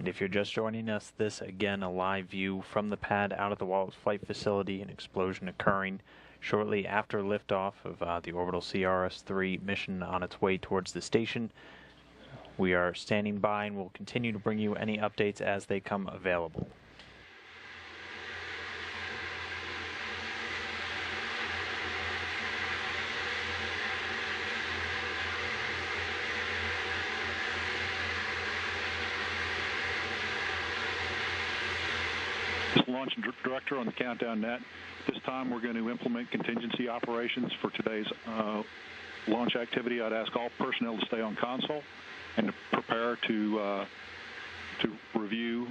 And if you're just joining us, this again a live view from the pad out at the Wallops Flight Facility, an explosion occurring shortly after liftoff of the orbital CRS-3 mission on its way towards the station. We are standing by and will continue to bring you any updates as they come available. Launch director on the countdown net. This time we're going to implement contingency operations for today's launch activity. I'd ask all personnel to stay on console and to prepare to review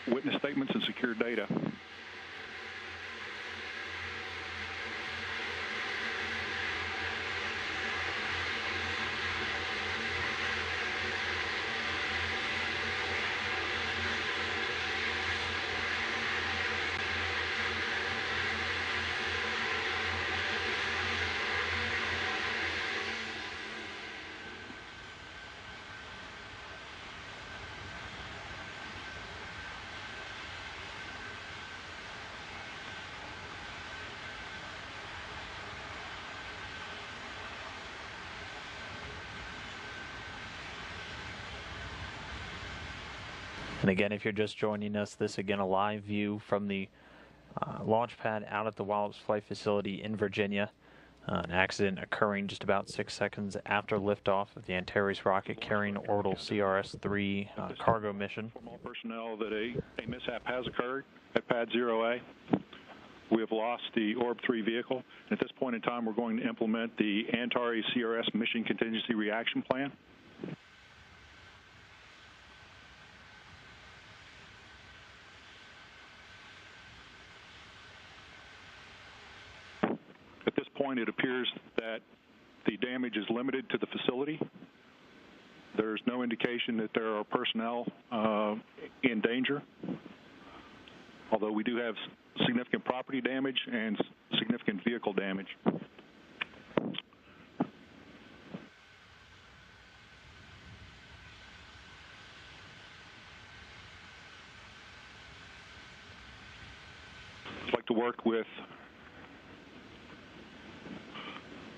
witness statements and secure data. And again, if you're just joining us, this again a live view from the launch pad out at the Wallops Flight Facility in Virginia. An accident occurring just about 6 seconds after liftoff of the Antares rocket carrying orbital CRS-3 cargo mission. From all personnel that a mishap has occurred at Pad 0A. We have lost the Orb-3 vehicle. At this point in time, we're going to implement the Antares CRS mission contingency reaction plan. At this point, it appears that the damage is limited to the facility. There's no indication that there are personnel in danger, although we do have significant property damage and significant vehicle damage. I'd like to work with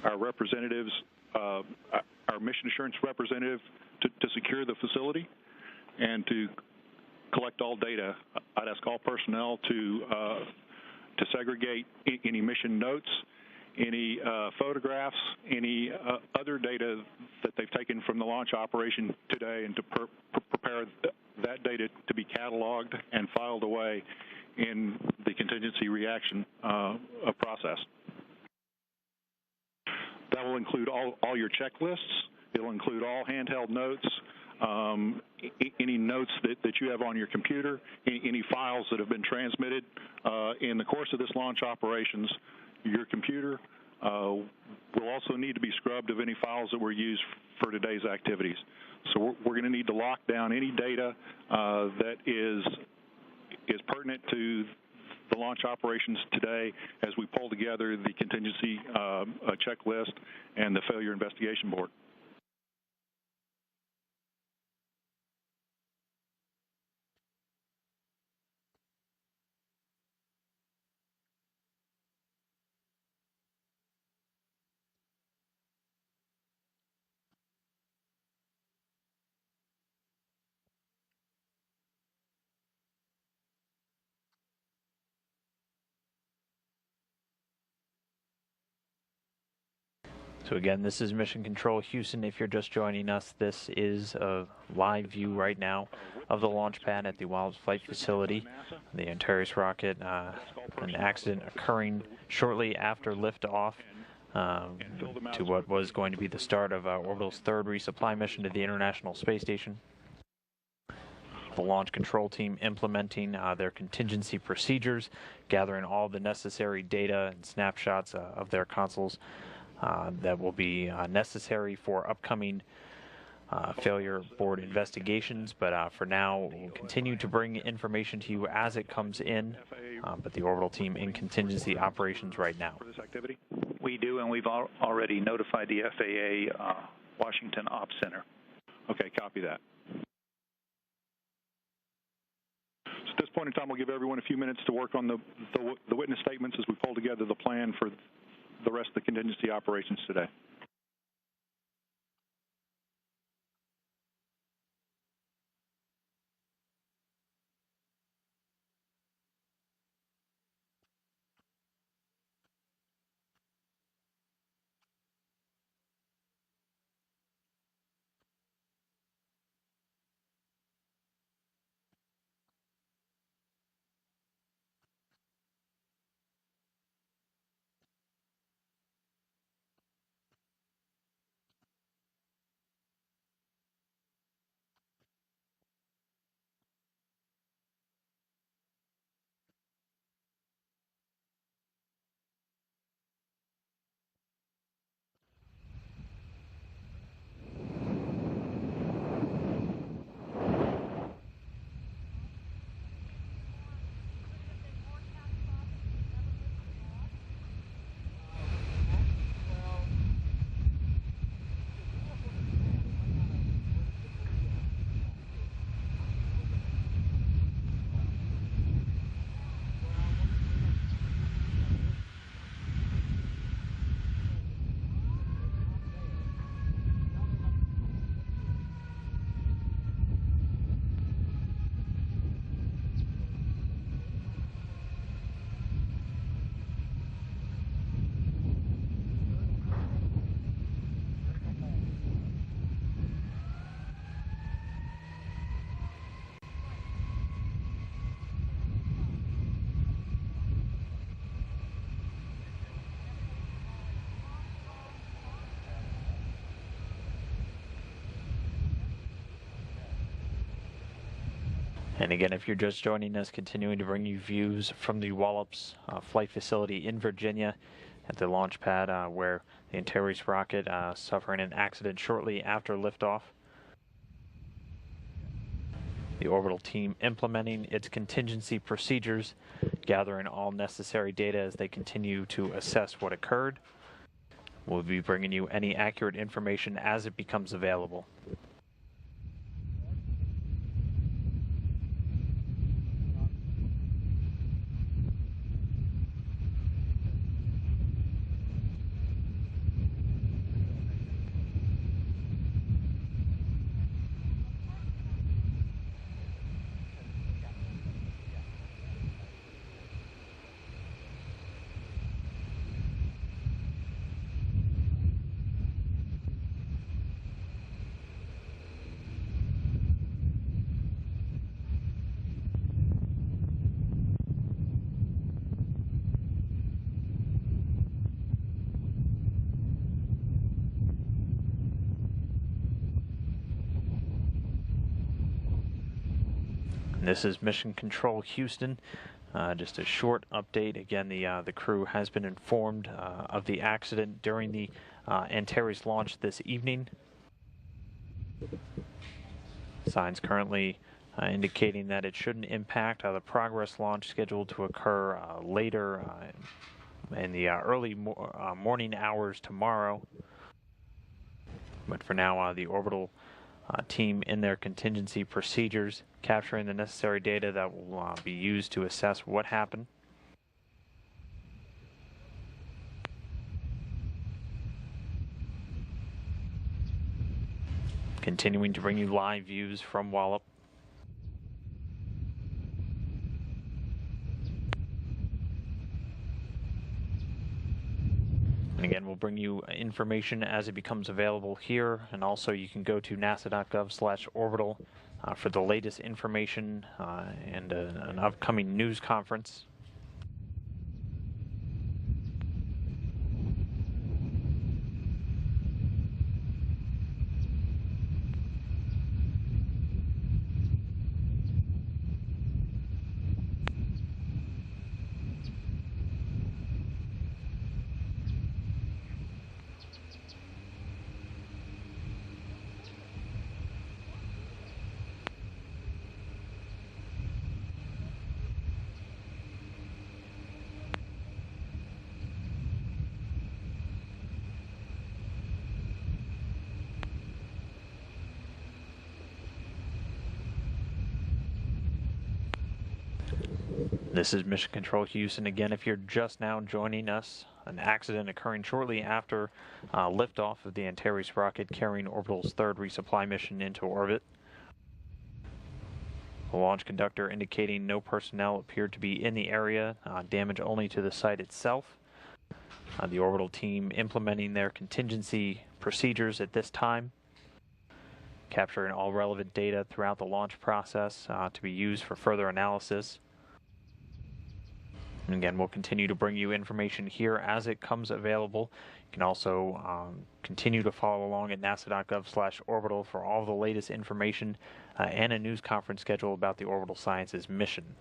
our representatives, our mission assurance representative, to secure the facility and to collect all data. I'd ask all personnel to segregate any mission notes, any photographs, any other data that they've taken from the launch operation today, and to prepare that data to be cataloged and filed away in the contingency reaction process. That will include all your checklists. It'll include all handheld notes, any notes that you have on your computer, any files that have been transmitted. In the course of this launch operations, your computer will also need to be scrubbed of any files that were used for today's activities. So we're going to need to lock down any data that is pertinent to the launch operations today as we pull together the contingency checklist and the failure investigation board. So again, this is Mission Control Houston. If you're just joining us, this is a live view right now of the launch pad at the Wallops Flight Facility. The Antares rocket, an accident occurring shortly after liftoff to what was going to be the start of Orbital's third resupply mission to the International Space Station. The launch control team implementing their contingency procedures, gathering all the necessary data and snapshots of their consoles that will be necessary for upcoming failure board investigations. But for now, we'll continue to bring information to you as it comes in. But the orbital team in contingency operations right now. For this activity? We do, and we've already notified the FAA Washington Ops Center. Okay, copy that. point in time, we'll give everyone a few minutes to work on the witness statements as we pull together the plan for the rest of the contingency operations today. And again, if you're just joining us, continuing to bring you views from the Wallops flight facility in Virginia at the launch pad where the Antares rocket suffering an accident shortly after liftoff. The orbital team implementing its contingency procedures, gathering all necessary data as they continue to assess what occurred. We'll be bringing you any accurate information as it becomes available. This is Mission Control Houston. Just a short update. Again, the crew has been informed of the accident during the Antares launch this evening. Signs currently indicating that it shouldn't impact the Progress launch scheduled to occur later in the early morning hours tomorrow. But for now, the orbital team in their contingency procedures, capturing the necessary data that will be used to assess what happened. Continuing to bring you live views from Wallop. And again, we'll bring you information as it becomes available here, and also you can go to nasa.gov/orbital for the latest information and an upcoming news conference. This is Mission Control Houston. Again, if you're just now joining us, an accident occurring shortly after liftoff of the Antares rocket carrying Orbital's third resupply mission into orbit. The launch conductor indicating no personnel appeared to be in the area, damage only to the site itself. The orbital team implementing their contingency procedures at this time, capturing all relevant data throughout the launch process to be used for further analysis. And again, we'll continue to bring you information here as it comes available. You can also continue to follow along at nasa.gov/orbital for all the latest information and a news conference schedule about the Orbital Sciences mission.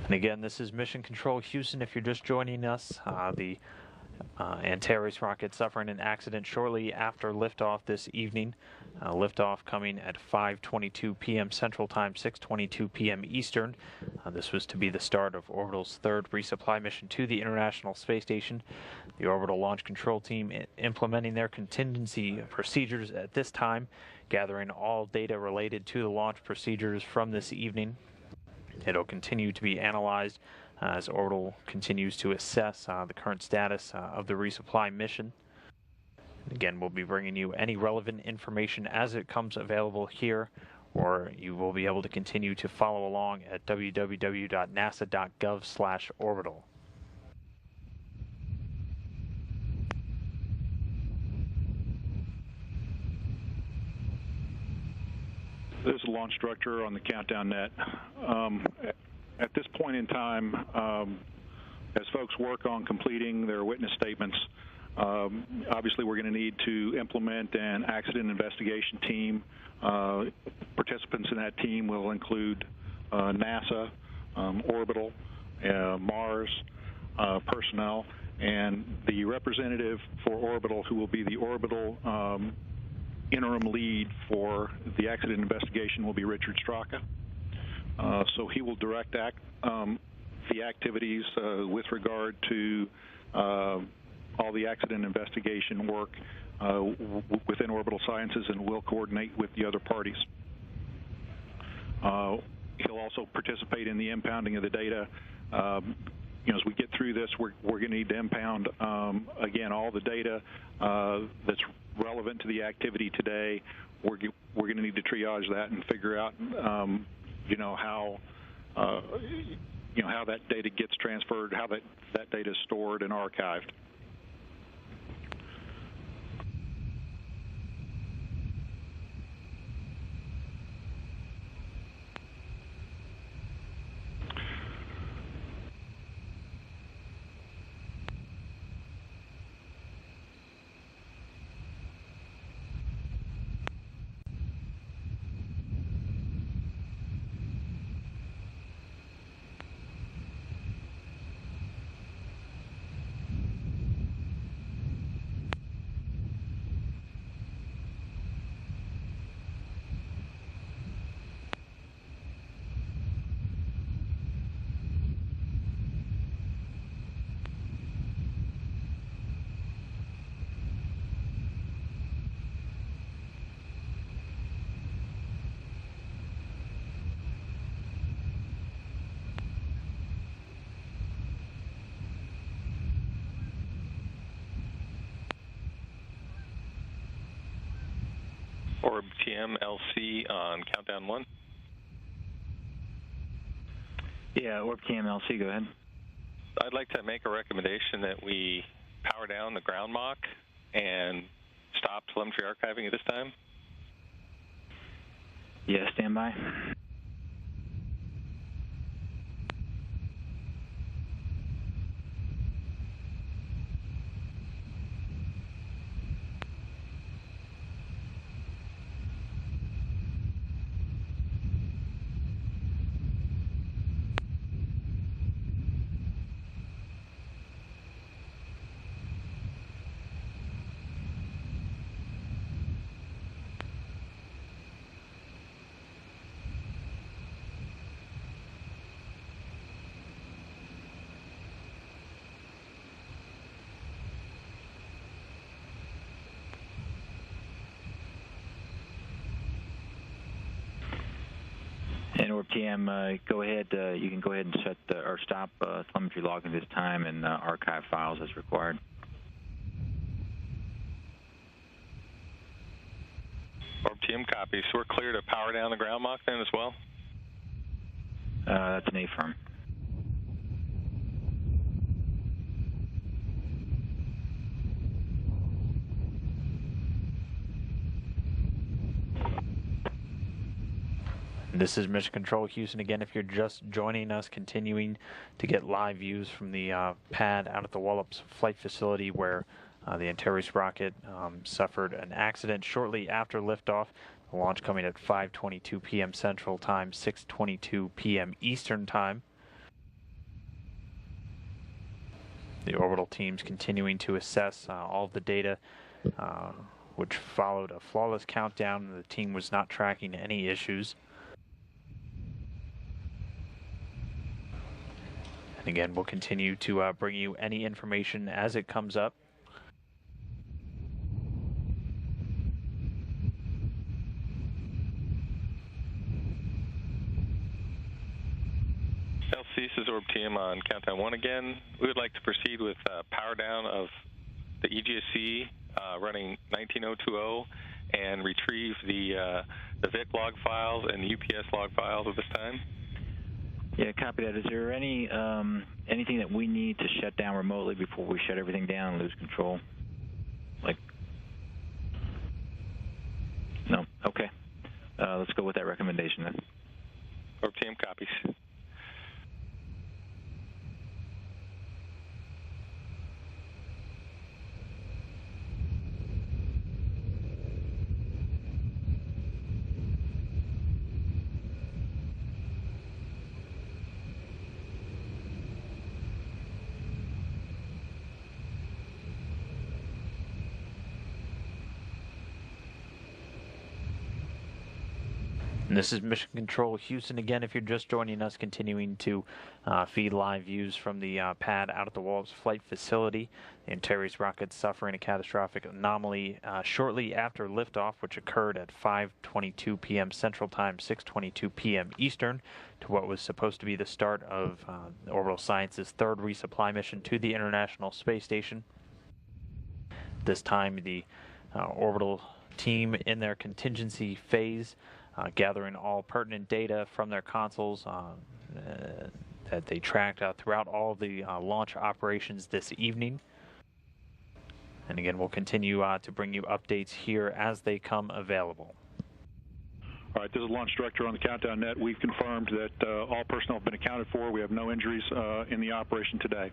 And again, this is Mission Control Houston. If you're just joining us, the Antares rocket suffering an accident shortly after liftoff this evening. Liftoff coming at 5:22 p.m. Central Time, 6:22 p.m. Eastern. This was to be the start of Orbital's third resupply mission to the International Space Station. The Orbital Launch Control Team implementing their contingency procedures at this time, gathering all data related to the launch procedures from this evening. It'll continue to be analyzed as Orbital continues to assess the current status of the resupply mission. And again, we'll be bringing you any relevant information as it comes available here, or you will be able to continue to follow along at www.nasa.gov/orbital. This is the launch director on the countdown net. At this point in time, as folks work on completing their witness statements, obviously we're going to need to implement an accident investigation team. Participants in that team will include NASA, Orbital, Mars personnel, and the representative for Orbital, who will be the Orbital interim lead for the accident investigation, will be Richard Straka. So he will direct the activities with regard to all the accident investigation work within Orbital Sciences, and will coordinate with the other parties. He'll also participate in the impounding of the data. As we get through this, we're going to need to impound, again, all the data that's relevant to the activity today. We're going to need to triage that and figure out, how that data gets transferred, how that data is stored and archived. Orb-3 LC on countdown 1. Yeah, Orb-3 LC, go ahead. I'd like to make a recommendation that we power down the ground mock and stop telemetry archiving at this time. Yeah, stand by. And Orb-TM, go ahead. You can go ahead and set or stop telemetry logging this time and archive files as required. Orb-TM copies. So we're clear to power down the ground mock then as well? That's an affirm. This is Mission Control Houston again. If you're just joining us, continuing to get live views from the pad out at the Wallops Flight Facility where the Antares rocket suffered an accident shortly after liftoff. The launch coming at 5:22 p.m. Central Time, 6:22 p.m. Eastern Time. The orbital teams continuing to assess all of the data, which followed a flawless countdown. The team was not tracking any issues. And again, we'll continue to bring you any information as it comes up. LC, this is Orb-TM on countdown 1 again. We would like to proceed with power down of the EGSC running 19020 and retrieve the VIC log files and the UPS log files at this time. Yeah, copy that. Is there any anything that we need to shut down remotely before we shut everything down and lose control? Like, no? Okay. Let's go with that recommendation then. Orb-TM copies. And this is Mission Control Houston again. If you're just joining us, continuing to feed live views from the pad out at the Wallops Flight Facility. The Antares rocket suffering a catastrophic anomaly shortly after liftoff, which occurred at 5:22 p.m. Central Time, 6:22 p.m. Eastern, to what was supposed to be the start of Orbital Science's third resupply mission to the International Space Station. This time, the orbital team in their contingency phase, gathering all pertinent data from their consoles that they tracked throughout all the launch operations this evening. And again, we'll continue to bring you updates here as they come available. All right, this is Launch Director on the Countdown Net. We've confirmed that all personnel have been accounted for. We have no injuries in the operation today.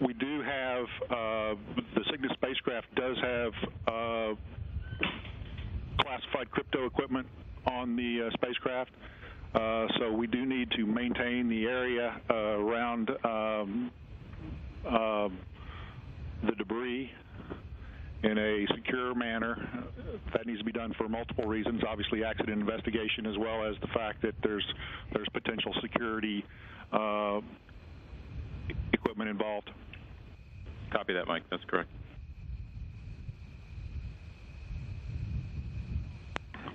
We do have, the Cygnus spacecraft does have classified crypto equipment on the spacecraft, so we do need to maintain the area around the debris in a secure manner. That needs to be done for multiple reasons, obviously accident investigation, as well as the fact that there's potential security equipment involved. Copy that, Mike. That's correct.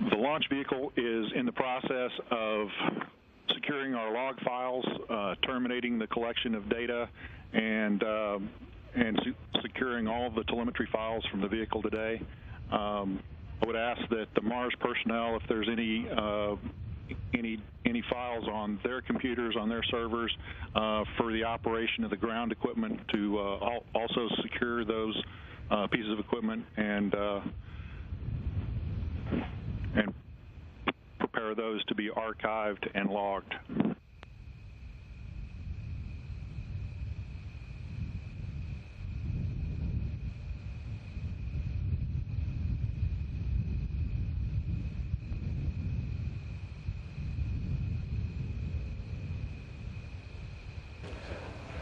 The launch vehicle is in the process of securing our log files, terminating the collection of data, and securing all of the telemetry files from the vehicle today. I would ask that the Mars personnel, if there's any files on their computers, on their servers, for the operation of the ground equipment, to also secure those pieces of equipment and prepare those to be archived and logged.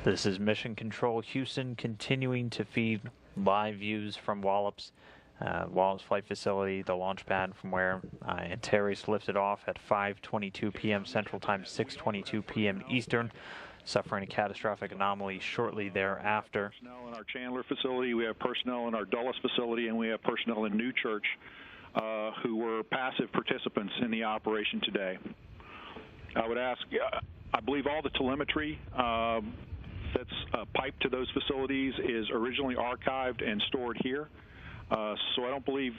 This is Mission Control Houston, continuing to feed live views from Wallops Flight Facility, the launch pad from where Antares lifted off at 5:22 p.m. Central Time, 6:22 p.m. Eastern, suffering a catastrophic anomaly shortly thereafter. Personnel in our Chandler facility, we have personnel in our Dulles facility, and we have personnel in New Church who were passive participants in the operation today. I would ask, I believe all the telemetry that's piped to those facilities is originally archived and stored here. So I don't believe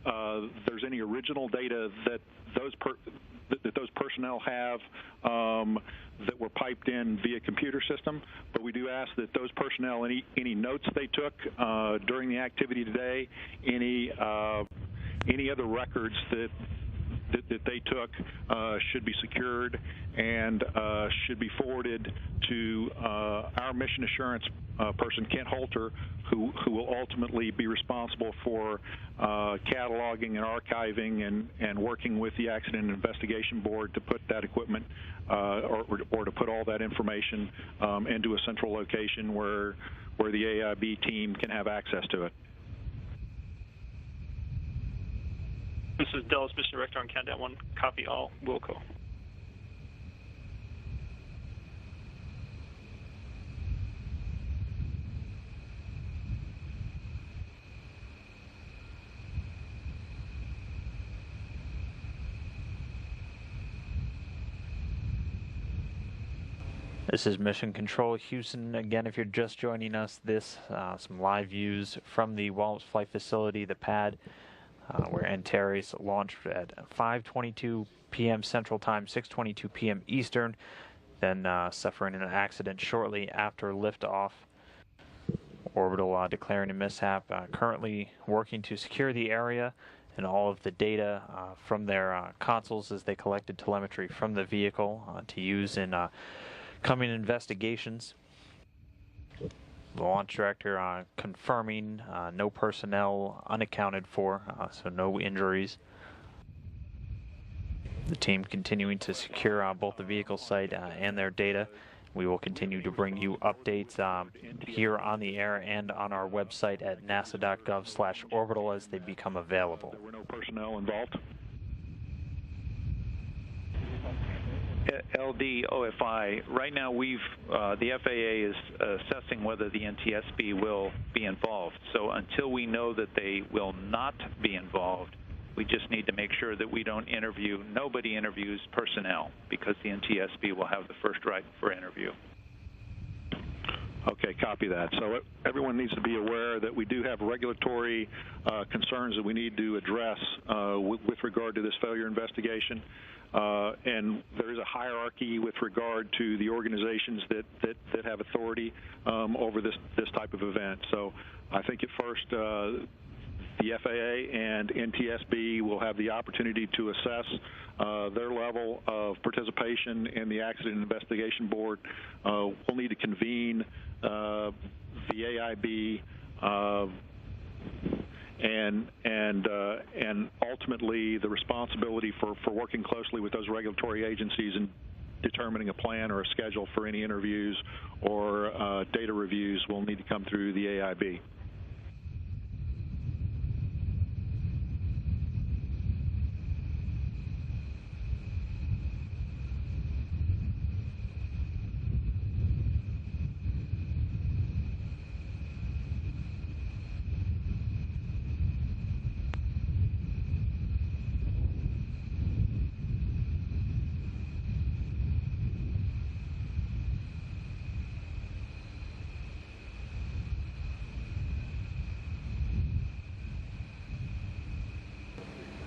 there's any original data that those personnel have that were piped in via computer system. But we do ask that those personnel, any notes they took during the activity today, any other records that they took should be secured and should be forwarded to our mission assurance person, Kent Holter, who will ultimately be responsible for cataloging and archiving and working with the Accident Investigation Board to put that equipment or to put all that information into a central location where the AIB team can have access to it. This is Dulles Mission Director on Countdown 1. Copy all. Wilco. This is Mission Control Houston. Again, if you're just joining us, some live views from the Wallops Flight Facility, the pad, where Antares launched at 5:22 p.m. Central Time, 6:22 p.m. Eastern, then suffering an accident shortly after liftoff. Orbital declaring a mishap. Currently working to secure the area and all of the data from their consoles as they collected telemetry from the vehicle to use in coming investigations. The launch director confirming no personnel unaccounted for, so no injuries. The team continuing to secure both the vehicle site and their data. We will continue to bring you updates here on the air and on our website at nasa.gov/orbital as they become available. There were no personnel involved. LD OFI, right now the FAA is assessing whether the NTSB will be involved. So until we know that they will not be involved, we just need to make sure that we don't interview. Nobody interviews personnel because the NTSB will have the first right for interview. Okay, copy that. So everyone needs to be aware that we do have regulatory concerns that we need to address with regard to this failure investigation. And there is a hierarchy with regard to the organizations that have authority over this type of event. So I think at first the FAA and NTSB will have the opportunity to assess their level of participation in the Accident Investigation Board. We'll need to convene the AIB and ultimately the responsibility for working closely with those regulatory agencies and determining a plan or a schedule for any interviews or data reviews will need to come through the AIB.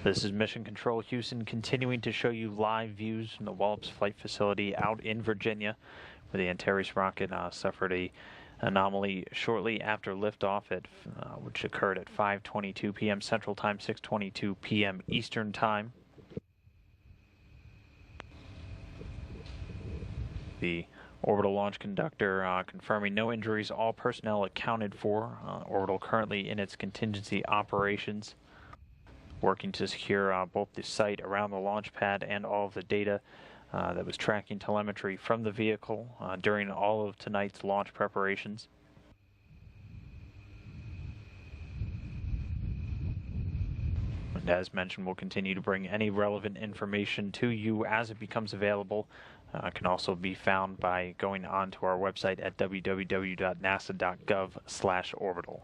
This is Mission Control Houston, continuing to show you live views from the Wallops Flight Facility out in Virginia, where the Antares rocket suffered a anomaly shortly after liftoff, which occurred at 5:22 p.m. Central Time, 6:22 p.m. Eastern Time. The orbital launch conductor confirming no injuries, all personnel accounted for. Orbital currently in its contingency operations, working to secure both the site around the launch pad and all of the data that was tracking telemetry from the vehicle during all of tonight's launch preparations. And as mentioned, we'll continue to bring any relevant information to you as it becomes available. Can also be found by going onto our website at www.nasa.gov/orbital.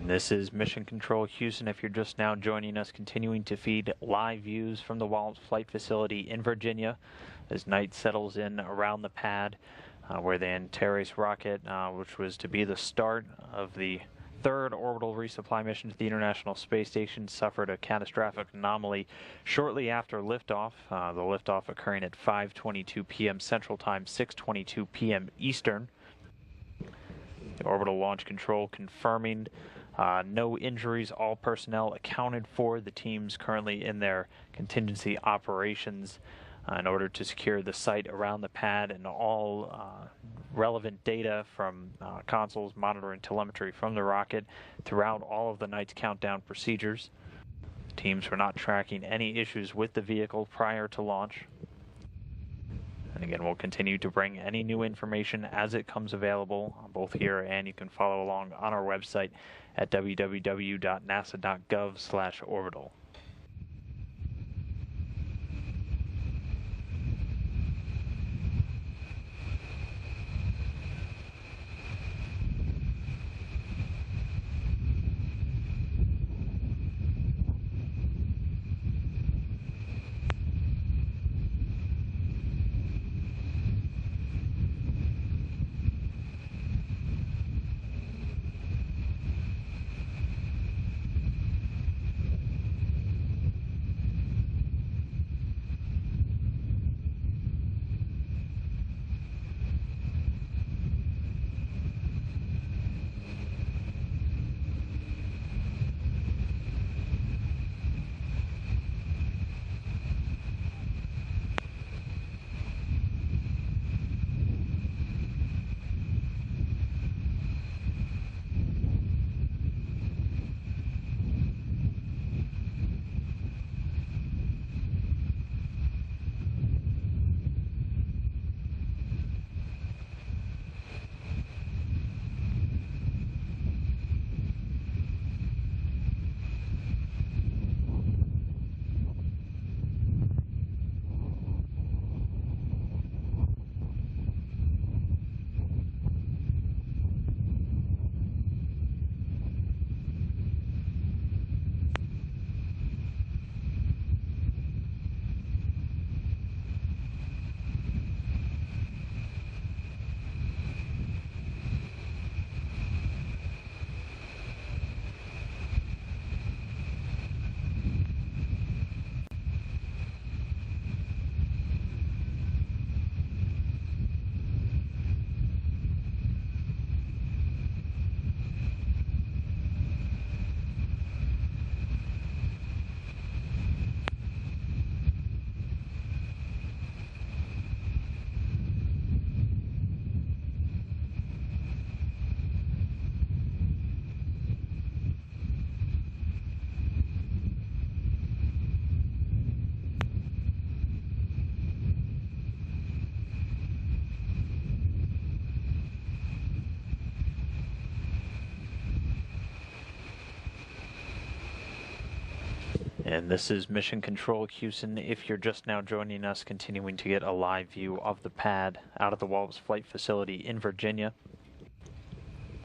This is Mission Control Houston. If you're just now joining us, continuing to feed live views from the Wallops Flight Facility in Virginia as night settles in around the pad where the Antares rocket, which was to be the start of the third orbital resupply mission to the International Space Station, suffered a catastrophic anomaly shortly after liftoff. The liftoff occurring at 5:22 p.m. Central Time, 6:22 p.m. Eastern. The orbital launch control confirming no injuries, all personnel accounted for. The teams currently in their contingency operations in order to secure the site around the pad and all relevant data from consoles monitoring telemetry from the rocket throughout all of the night's countdown procedures. The teams were not tracking any issues with the vehicle prior to launch. And again, we'll continue to bring any new information as it comes available, both here and you can follow along on our website at www.nasa.gov/orbital. And this is Mission Control Houston. If you're just now joining us, continuing to get a live view of the pad out of the Wallops Flight Facility in Virginia.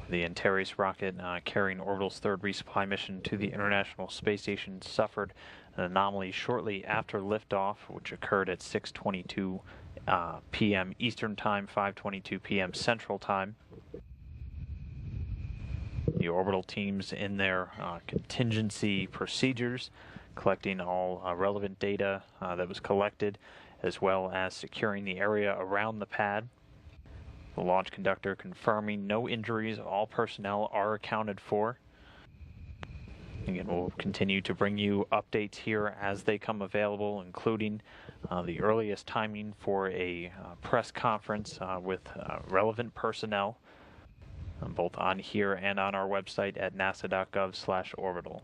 The Antares rocket carrying Orbital's third resupply mission to the International Space Station suffered an anomaly shortly after liftoff, which occurred at 6:22 p.m. Eastern Time, 5:22 p.m. Central Time. The orbital teams in their contingency procedures, collecting all relevant data that was collected, as well as securing the area around the pad. The launch conductor confirming no injuries, all personnel are accounted for. Again, we'll continue to bring you updates here as they come available, including the earliest timing for a press conference with relevant personnel, both on here and on our website at nasa.gov/orbital.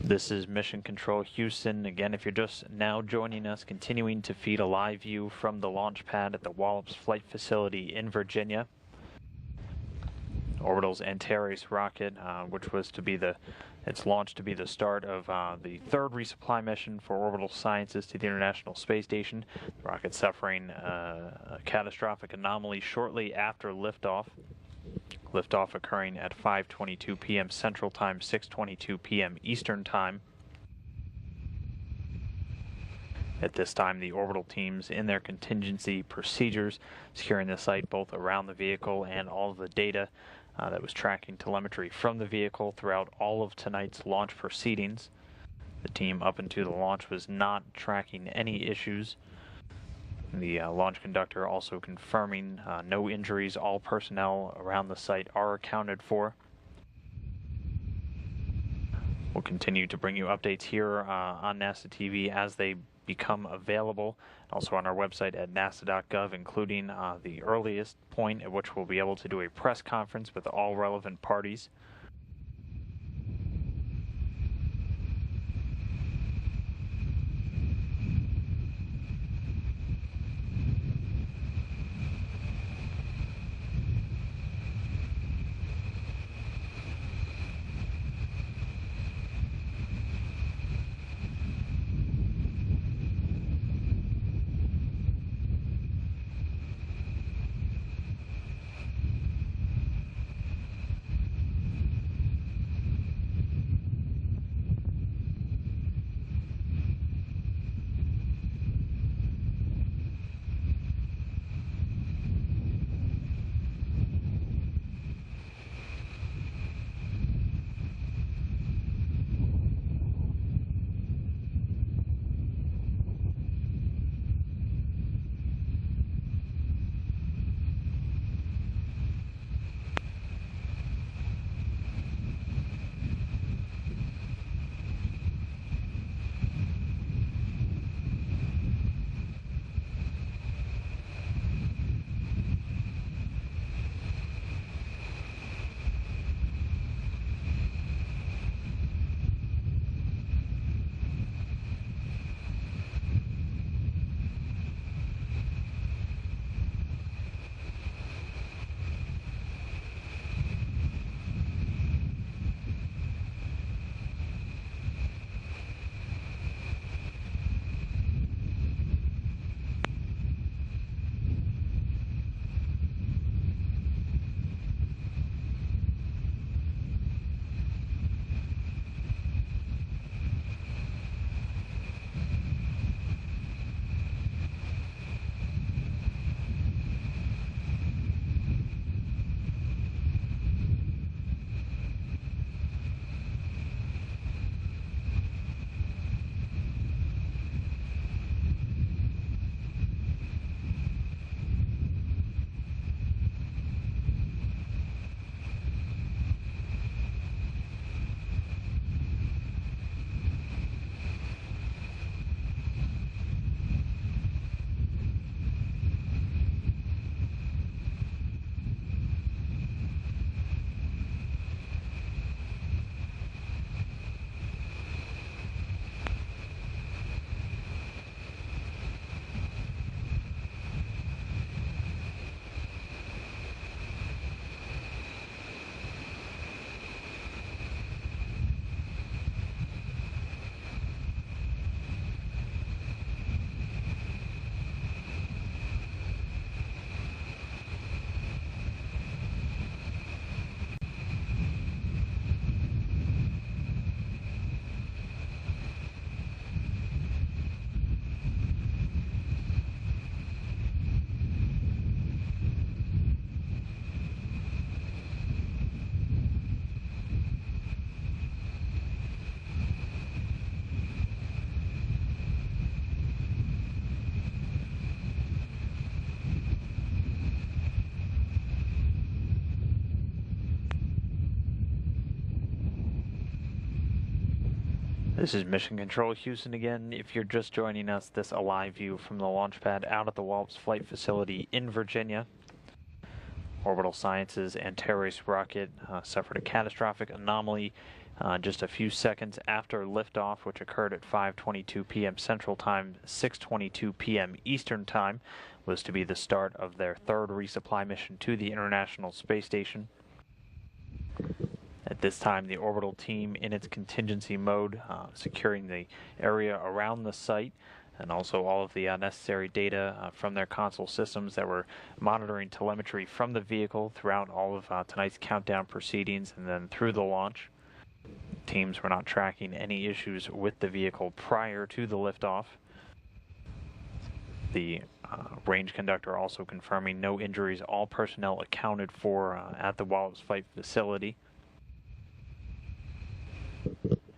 This is Mission Control Houston. Again, if you're just now joining us, continuing to feed a live view from the launch pad at the Wallops Flight Facility in Virginia. Orbital's Antares rocket, which was to be its launch to be the start of the third resupply mission for orbital sciences to the International Space Station. The rocket suffering a catastrophic anomaly shortly after liftoff. Liftoff occurring at 5:22 p.m. Central Time, 6:22 p.m. Eastern Time. At this time, the orbital teams in their contingency procedures, securing the site both around the vehicle and all of the data that was tracking telemetry from the vehicle throughout all of tonight's launch proceedings. The team up into the launch was not tracking any issues. The launch conductor also confirming no injuries, all personnel around the site are accounted for. We'll continue to bring you updates here on NASA TV as they become available, also on our website at nasa.gov, including the earliest point at which we'll be able to do a press conference with all relevant parties. This is Mission Control Houston again. If you're just joining us, this a live view from the launch pad out at the Wallops Flight Facility in Virginia. Orbital Sciences Antares rocket suffered a catastrophic anomaly just a few seconds after liftoff, which occurred at 5:22 p.m. Central Time, 6:22 p.m. Eastern Time, was to be the start of their third resupply mission to the International Space Station. At this time, the orbital team in its contingency mode, securing the area around the site, and also all of the necessary data from their console systems that were monitoring telemetry from the vehicle throughout all of tonight's countdown proceedings and then through the launch. Teams were not tracking any issues with the vehicle prior to the liftoff. The range conductor also confirming no injuries, all personnel accounted for at the Wallops Flight Facility.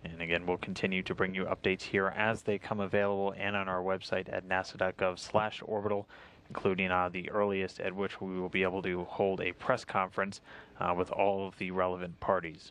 And again, we'll continue to bring you updates here as they come available and on our website at nasa.gov/orbital, including the earliest at which we will be able to hold a press conference with all of the relevant parties.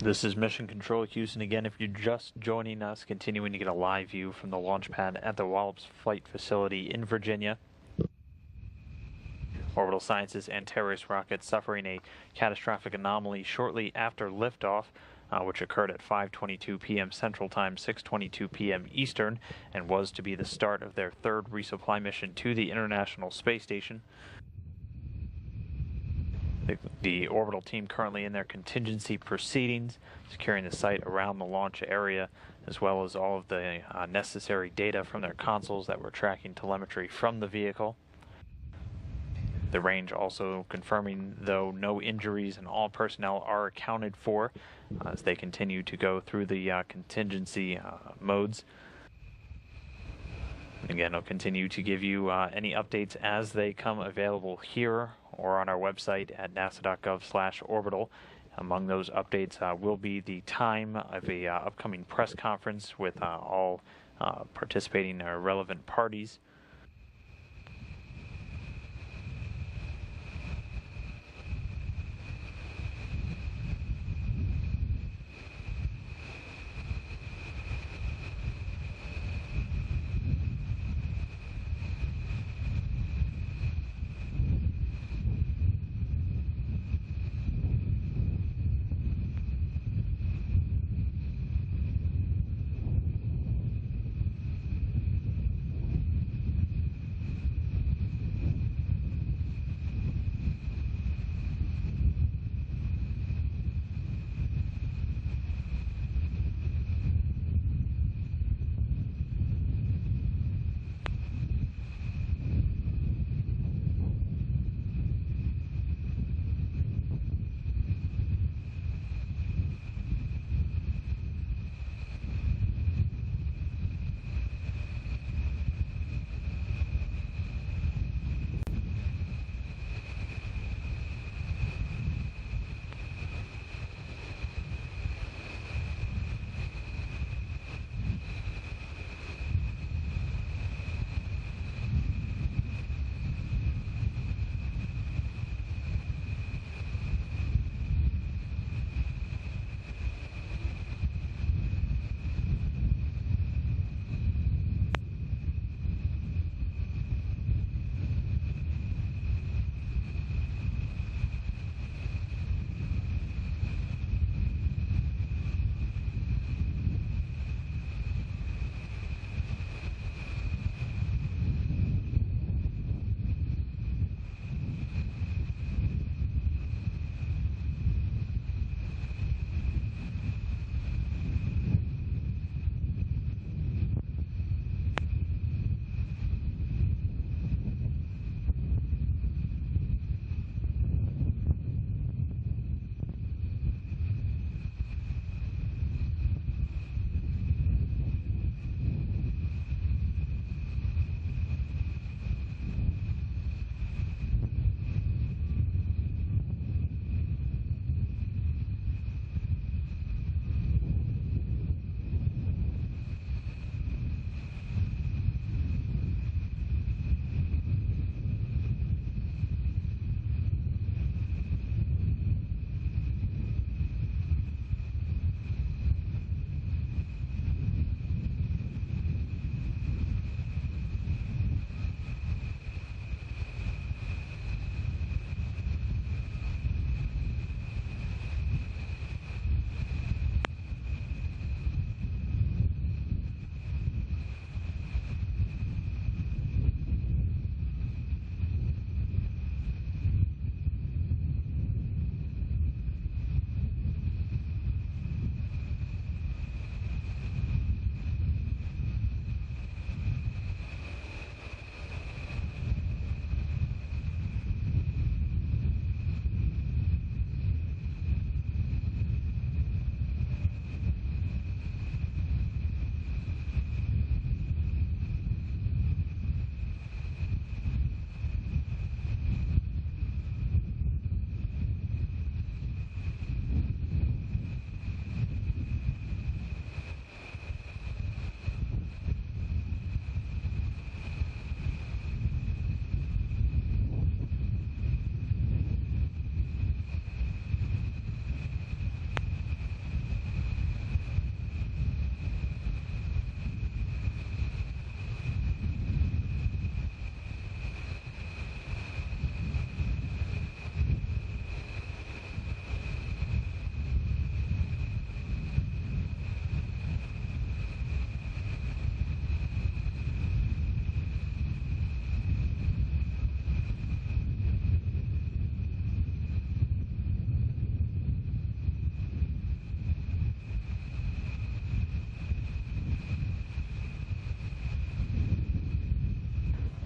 This is Mission Control Houston again. If you're just joining us, continuing to get a live view from the launch pad at the Wallops Flight Facility in Virginia. Orbital Sciences Antares rocket suffering a catastrophic anomaly shortly after liftoff, which occurred at 5:22 p.m. Central Time, 6:22 p.m. Eastern, and was to be the start of their third resupply mission to the International Space Station. The orbital team currently in their contingency proceedings, securing the site around the launch area, as well as all of the necessary data from their consoles that were tracking telemetry from the vehicle. The range also confirming, though, no injuries and all personnel are accounted for as they continue to go through the contingency modes. Again, I'll continue to give you any updates as they come available here or on our website at nasa.gov/orbital. Among those updates will be the time of a upcoming press conference with all participating relevant parties.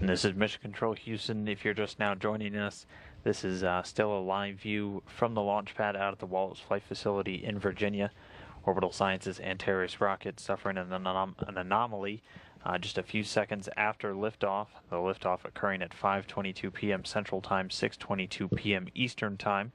And this is Mission Control Houston. If you're just now joining us, this is still a live view from the launch pad out at the Wallops Flight Facility in Virginia. Orbital Sciences Antares rocket suffering an anomaly just a few seconds after liftoff. The liftoff occurring at 5:22 p.m. Central Time, 6:22 p.m. Eastern Time.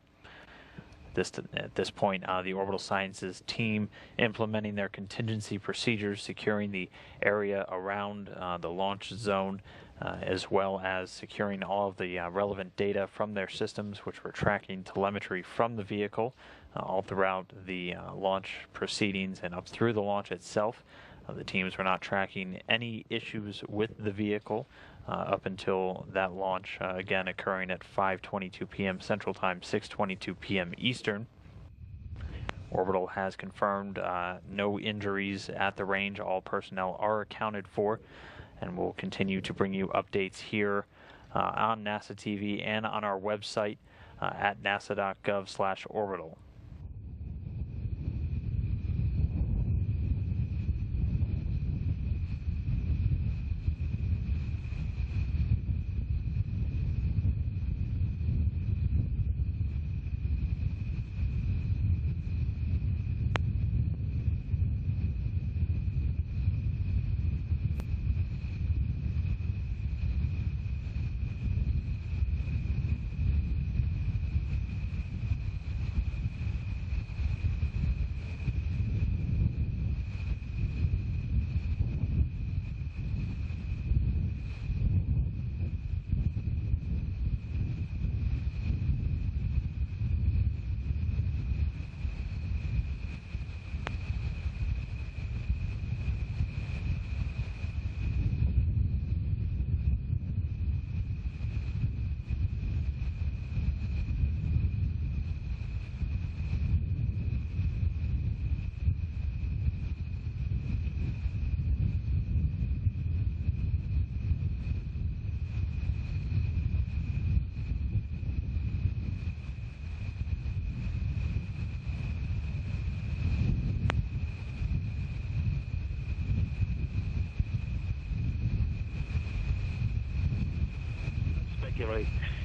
At this point, the Orbital Sciences team implementing their contingency procedures, securing the area around the launch zone, as well as securing all of the relevant data from their systems, which were tracking telemetry from the vehicle all throughout the launch proceedings and up through the launch itself. The teams were not tracking any issues with the vehicle up until that launch, again occurring at 5:22 p.m. Central Time, 6:22 p.m. Eastern. Orbital has confirmed no injuries at the range. All personnel are accounted for, and we'll continue to bring you updates here on NASA TV and on our website at nasa.gov/orbital.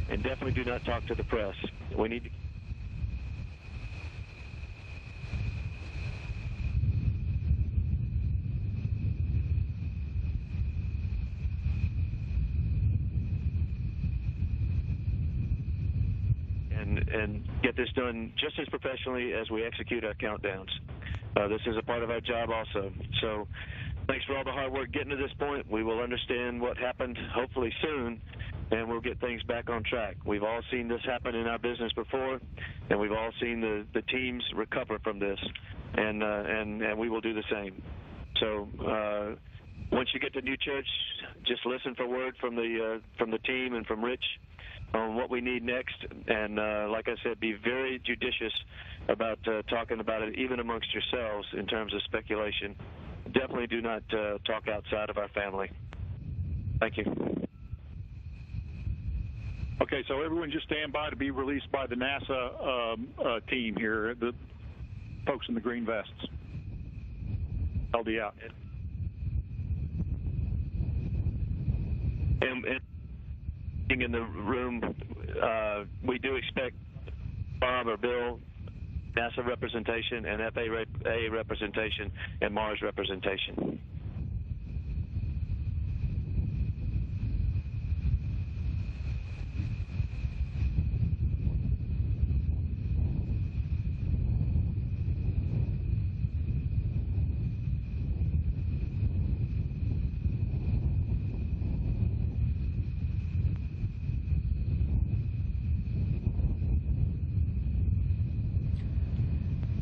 And definitely do not talk to the press. We need to... And get this done just as professionally as we execute our countdowns. This is a part of our job also. So thanks for all the hard work getting to this point. We will understand what happened hopefully soon, and we'll get things back on track. We've all seen this happen in our business before, and we've all seen the teams recover from this, and we will do the same. So once you get to New Church, just listen for word from the team and from Rich on what we need next, and like I said, be very judicious about talking about it, even amongst yourselves, in terms of speculation. Definitely do not talk outside of our family. Thank you. Okay, so everyone just stand by to be released by the NASA team here, the folks in the green vests. LD out. And in the room, we do expect Bob or Bill, NASA representation, and FAA representation, and Mars representation.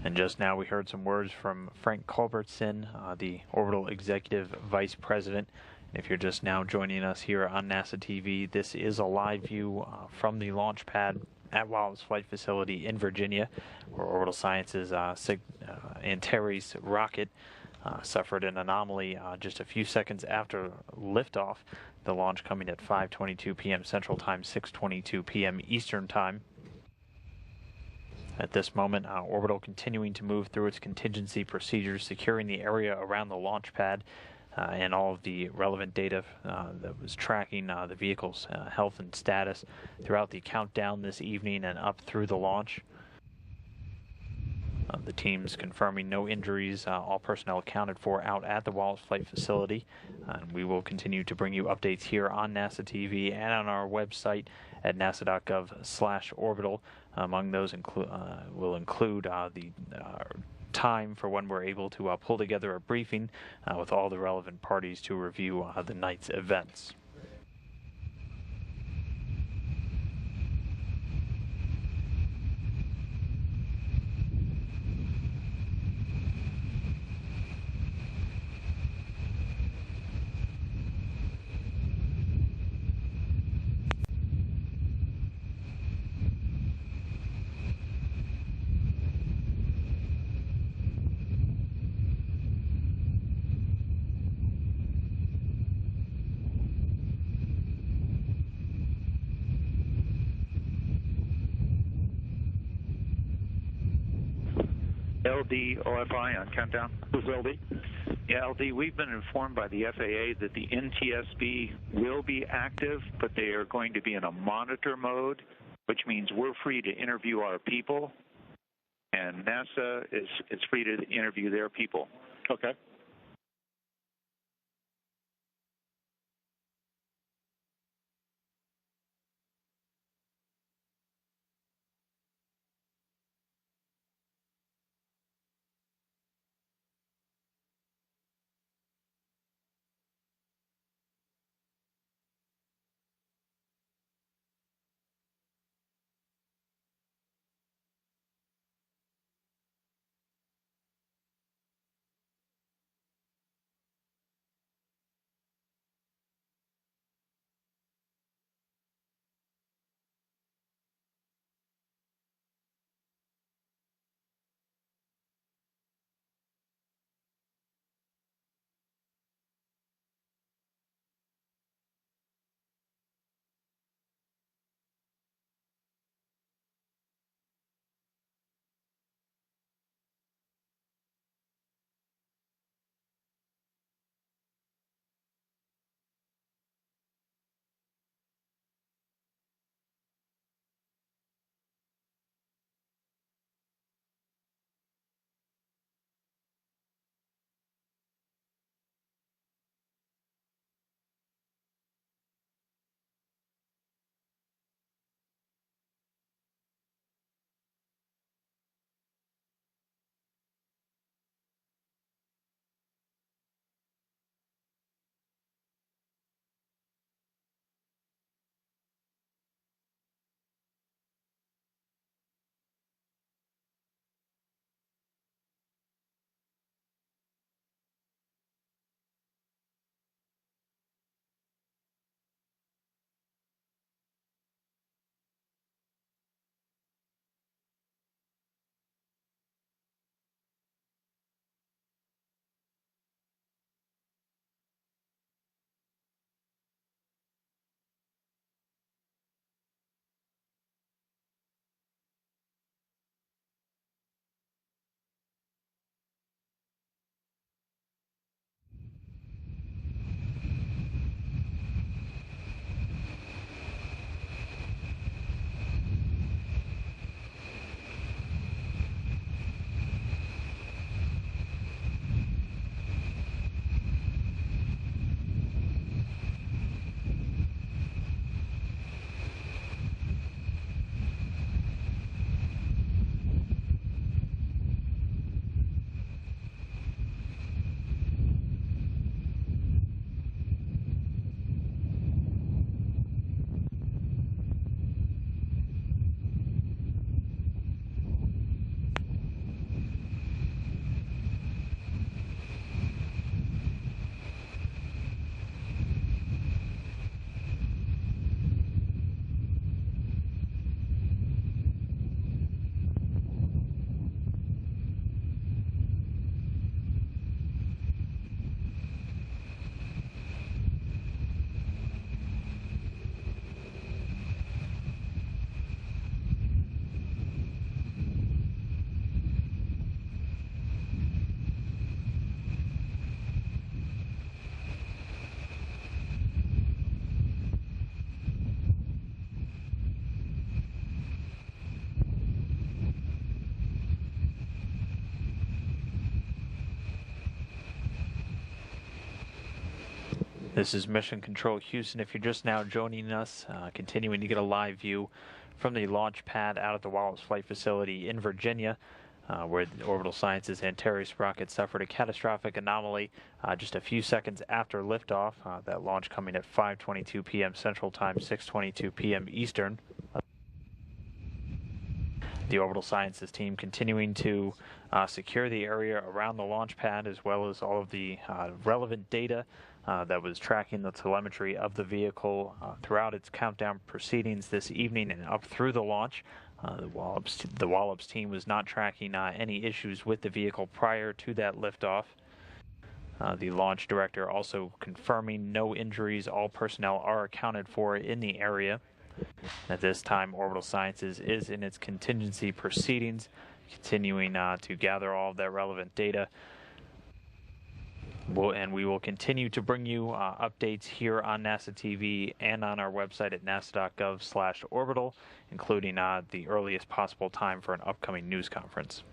And just now we heard some words from Frank Culbertson, the Orbital Executive Vice President. And if you're just now joining us here on NASA TV, this is a live view from the launch pad at Wallops Flight Facility in Virginia, where Orbital Sciences Antares rocket suffered an anomaly just a few seconds after liftoff. The launch coming at 5:22 p.m. Central Time, 6:22 p.m. Eastern Time. At this moment, Orbital continuing to move through its contingency procedures, securing the area around the launch pad. and all of the relevant data that was tracking the vehicle's health and status throughout the countdown this evening and up through the launch. The team's confirming no injuries, all personnel accounted for out at the Wallops Flight Facility. We will continue to bring you updates here on NASA TV and on our website at nasa.gov/orbital. Among those will include the time for when we're able to pull together a briefing with all the relevant parties to review the night's events. LD OFI on countdown. Who's LD? Yeah, LD, we've been informed by the FAA that the NTSB will be active, but they are going to be in a monitor mode, which means we're free to interview our people, and NASA is free to interview their people. Okay. This is Mission Control Houston. If you're just now joining us, continuing to get a live view from the launch pad out at the Wallops Flight Facility in Virginia, where the Orbital Sciences Antares rocket suffered a catastrophic anomaly just a few seconds after liftoff. That launch coming at 5:22 p.m. Central Time, 6:22 p.m. Eastern. The Orbital Sciences team continuing to secure the area around the launch pad, as well as all of the relevant data that was tracking the telemetry of the vehicle throughout its countdown proceedings this evening and up through the launch. The Wallops team was not tracking any issues with the vehicle prior to that liftoff. The launch director also confirming no injuries. All personnel are accounted for in the area. At this time, Orbital Sciences is in its contingency proceedings, continuing to gather all of that relevant data. And we will continue to bring you updates here on NASA TV and on our website at nasa.gov/orbital, including the earliest possible time for an upcoming news conference.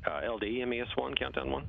LD, MES1, countdown 1.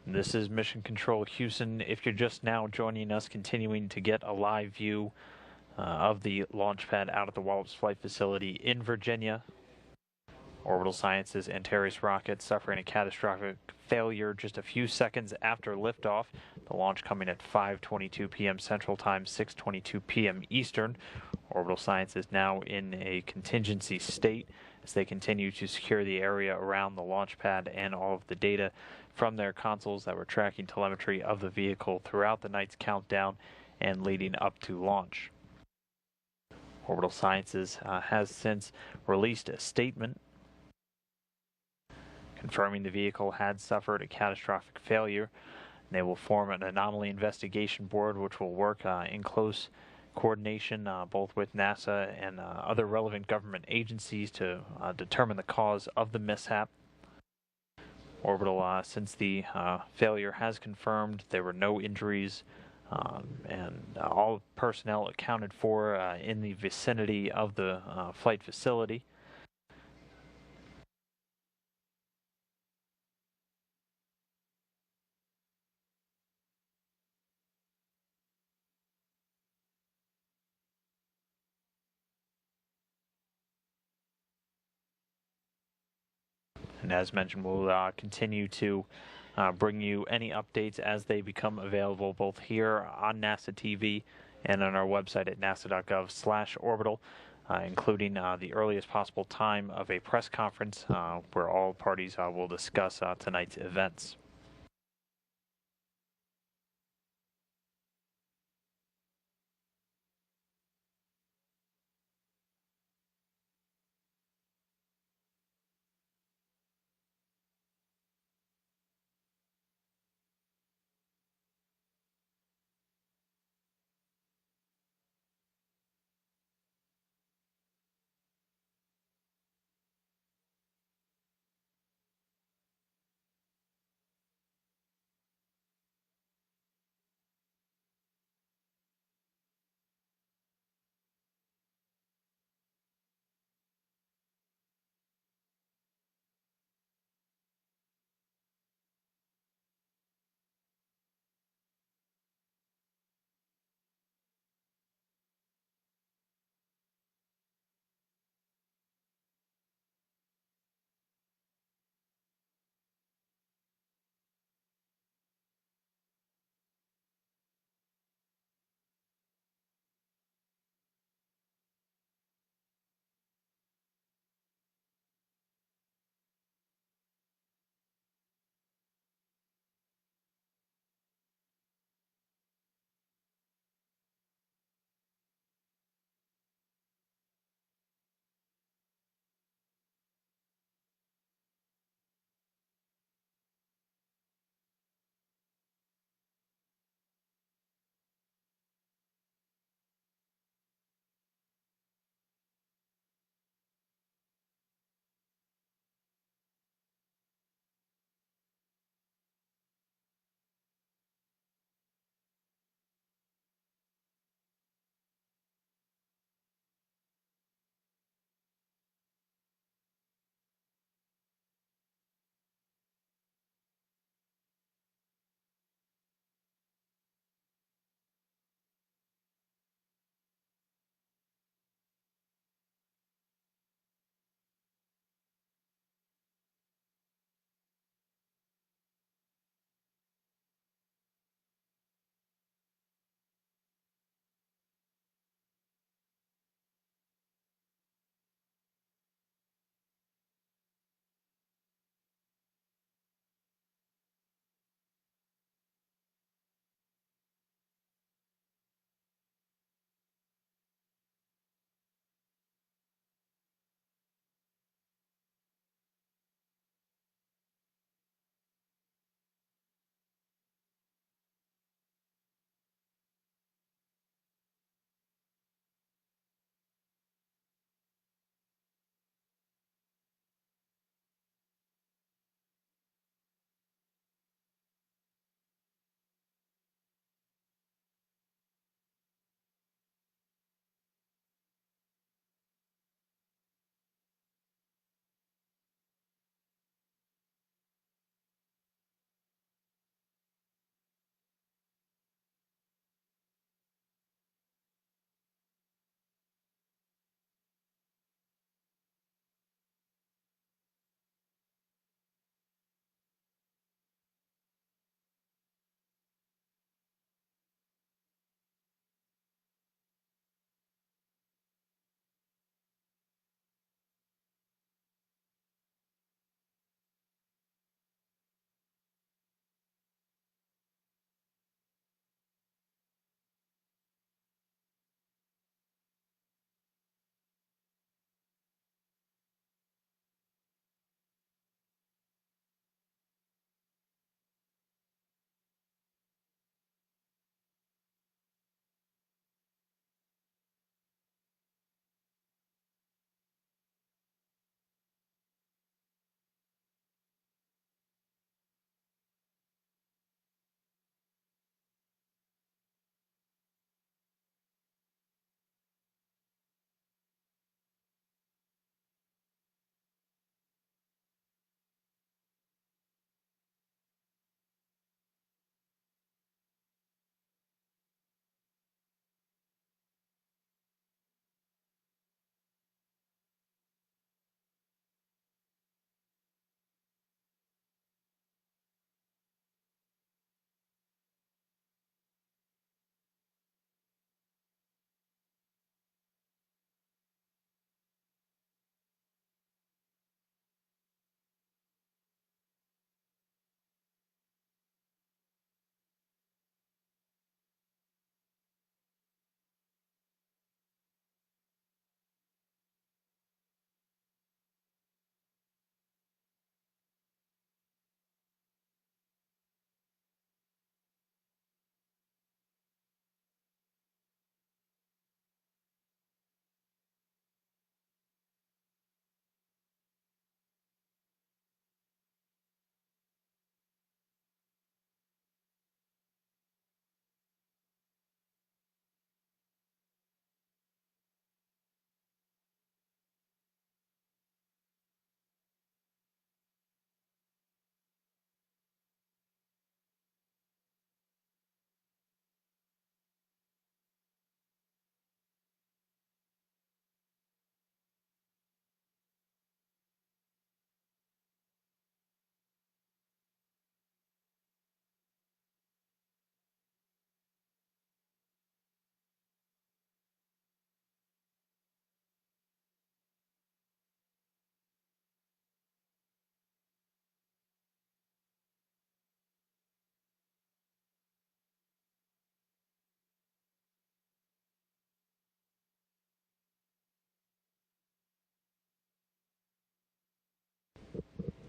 This is Mission Control Houston. If you're just now joining us, continuing to get a live view of the launch pad out at the Wallops Flight Facility in Virginia. Orbital Sciences Antares rocket suffering a catastrophic failure just a few seconds after liftoff. The launch coming at 5:22 p.m. Central Time, 6:22 p.m. Eastern. Orbital Sciences now in a contingency state as they continue to secure the area around the launch pad and all of the data from their consoles that were tracking telemetry of the vehicle throughout the night's countdown and leading up to launch. Orbital Sciences has since released a statement confirming the vehicle had suffered a catastrophic failure. They will form an anomaly investigation board which will work in close coordination both with NASA and other relevant government agencies to determine the cause of the mishap. Orbital, since the failure has confirmed there were no injuries and all personnel accounted for in the vicinity of the flight facility. And as mentioned, we'll continue to bring you any updates as they become available both here on NASA TV and on our website at nasa.gov/orbital, including the earliest possible time of a press conference where all parties will discuss tonight's events.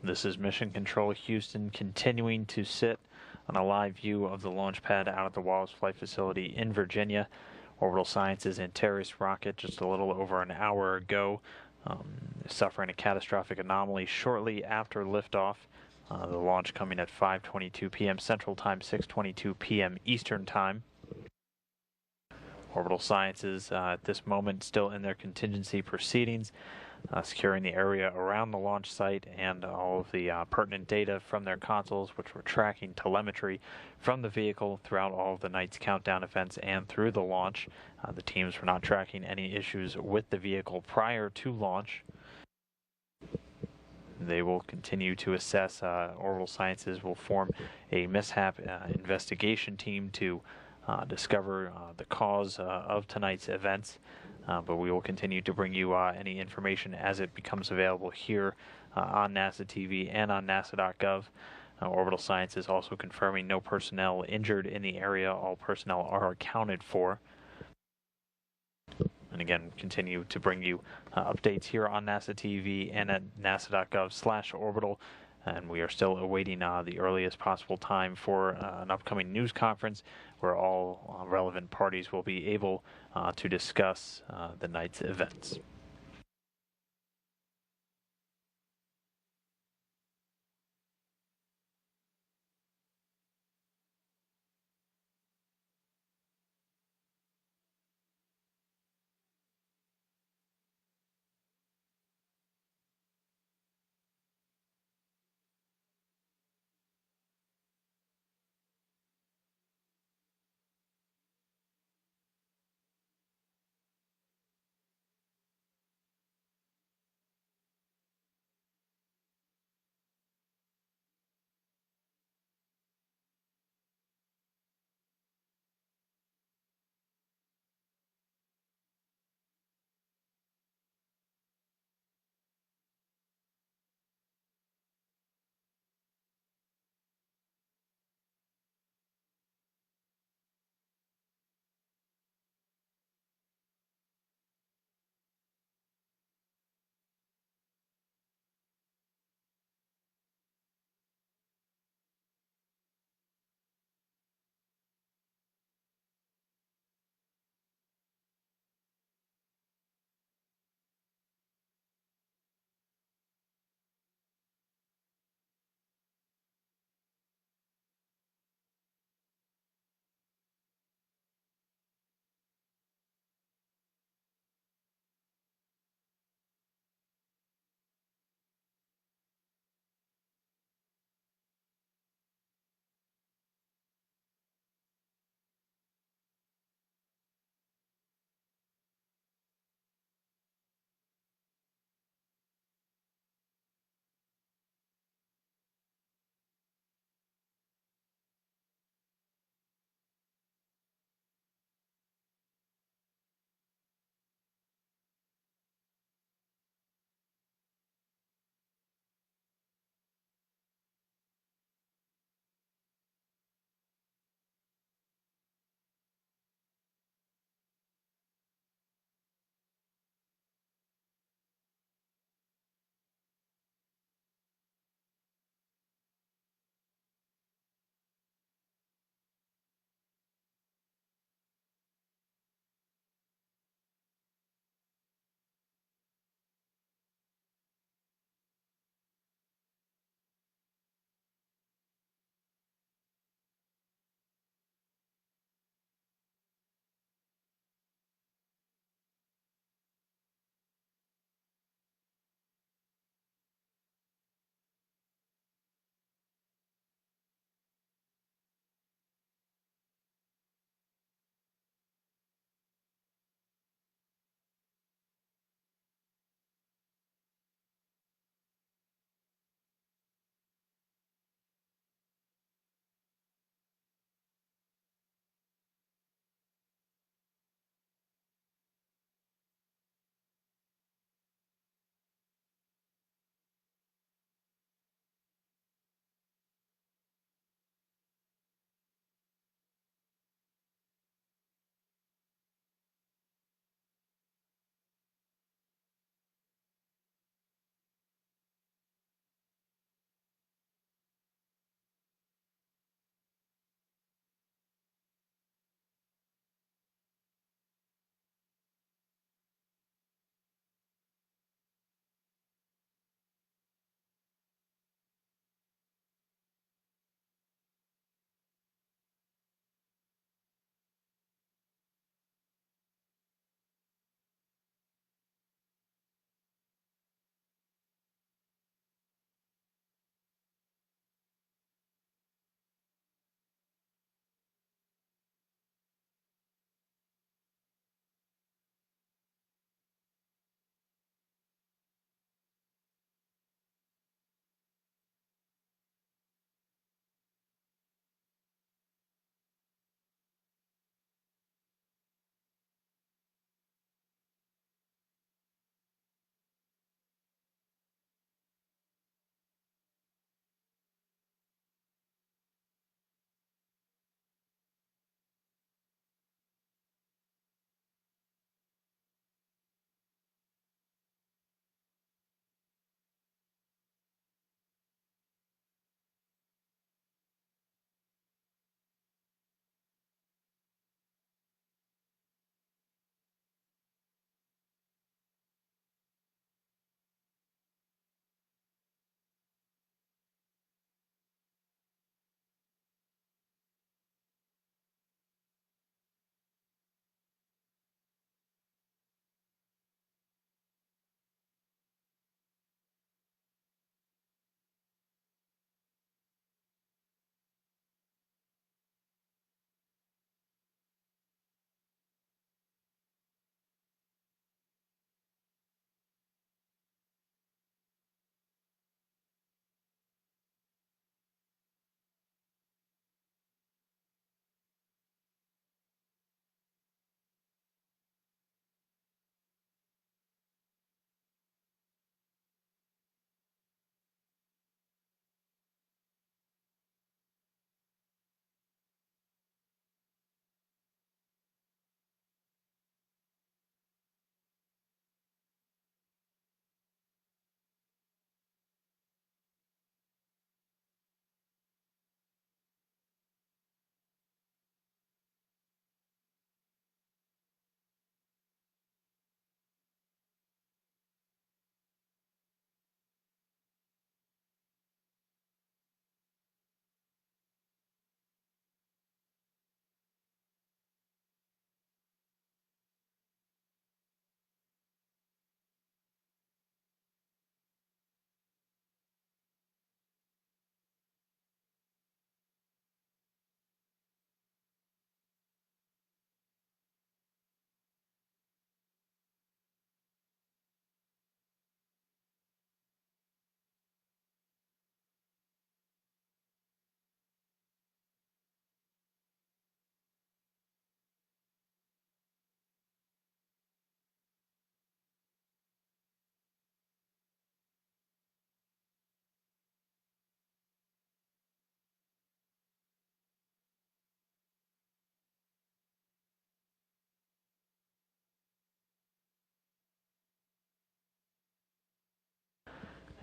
This is Mission Control Houston, continuing to sit on a live view of the launch pad out at the Wallace Flight Facility in Virginia. Orbital Sciences Antares rocket just a little over an hour ago, suffering a catastrophic anomaly shortly after liftoff. The launch coming at 5:22 p.m. Central Time, 6:22 p.m. Eastern Time. Orbital Sciences at this moment still in their contingency proceedings, securing the area around the launch site and all of the pertinent data from their consoles, which were tracking telemetry from the vehicle throughout all of the night's countdown events and through the launch. The teams were not tracking any issues with the vehicle prior to launch. They will continue to assess. Orbital Sciences will form a mishap investigation team to discover the cause of tonight's events. But we will continue to bring you any information as it becomes available here on NASA TV and on NASA.gov. Orbital Sciences also confirming no personnel injured in the area. All personnel are accounted for. And again, continue to bring you updates here on NASA TV and at nasa.gov/orbital. And we are still awaiting the earliest possible time for an upcoming news conference where all relevant parties will be able to discuss the night's events.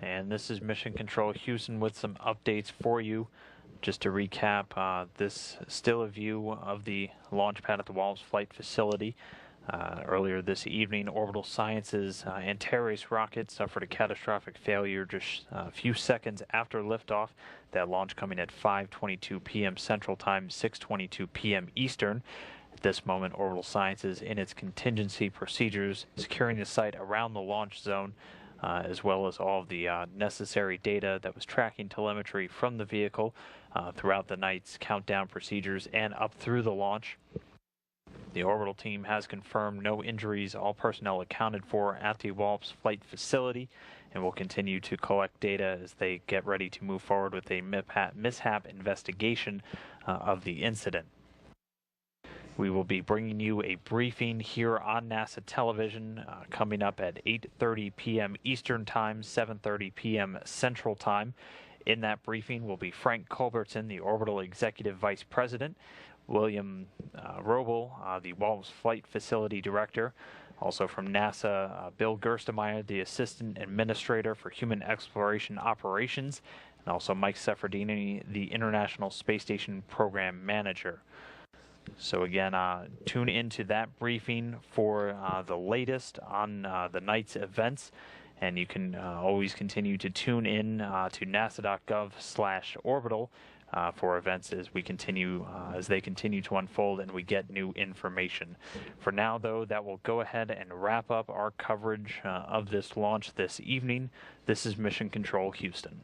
and this is Mission Control Houston with some updates for you. Just to recap, this is still a view of the launch pad at the Wallops Flight Facility. Earlier this evening, Orbital Sciences' Antares rocket suffered a catastrophic failure just a few seconds after liftoff. That launch coming at 5:22 p.m. Central Time, 6:22 p.m. Eastern. At this moment, Orbital Sciences, in its contingency procedures, securing the site around the launch zone, as well as all of the necessary data that was tracking telemetry from the vehicle throughout the night's countdown procedures and up through the launch. The orbital team has confirmed no injuries, all personnel accounted for at the Wallops Flight Facility, and will continue to collect data as they get ready to move forward with a mishap investigation of the incident. We will be bringing you a briefing here on NASA television coming up at 8:30 p.m. Eastern Time, 7:30 p.m. Central Time. In that briefing will be Frank Culbertson, the Orbital Executive Vice President, William Roble, the Wallops Flight Facility Director. Also from NASA, Bill Gerstemeyer, the Assistant Administrator for Human Exploration Operations, and also Mike Seferdini, the International Space Station Program Manager. So again, tune into that briefing for the latest on the night's events, and you can always continue to tune in to nasa.gov/orbital for events as we continue, as they continue to unfold and we get new information. For now, though, that will go ahead and wrap up our coverage of this launch this evening. This is Mission Control Houston.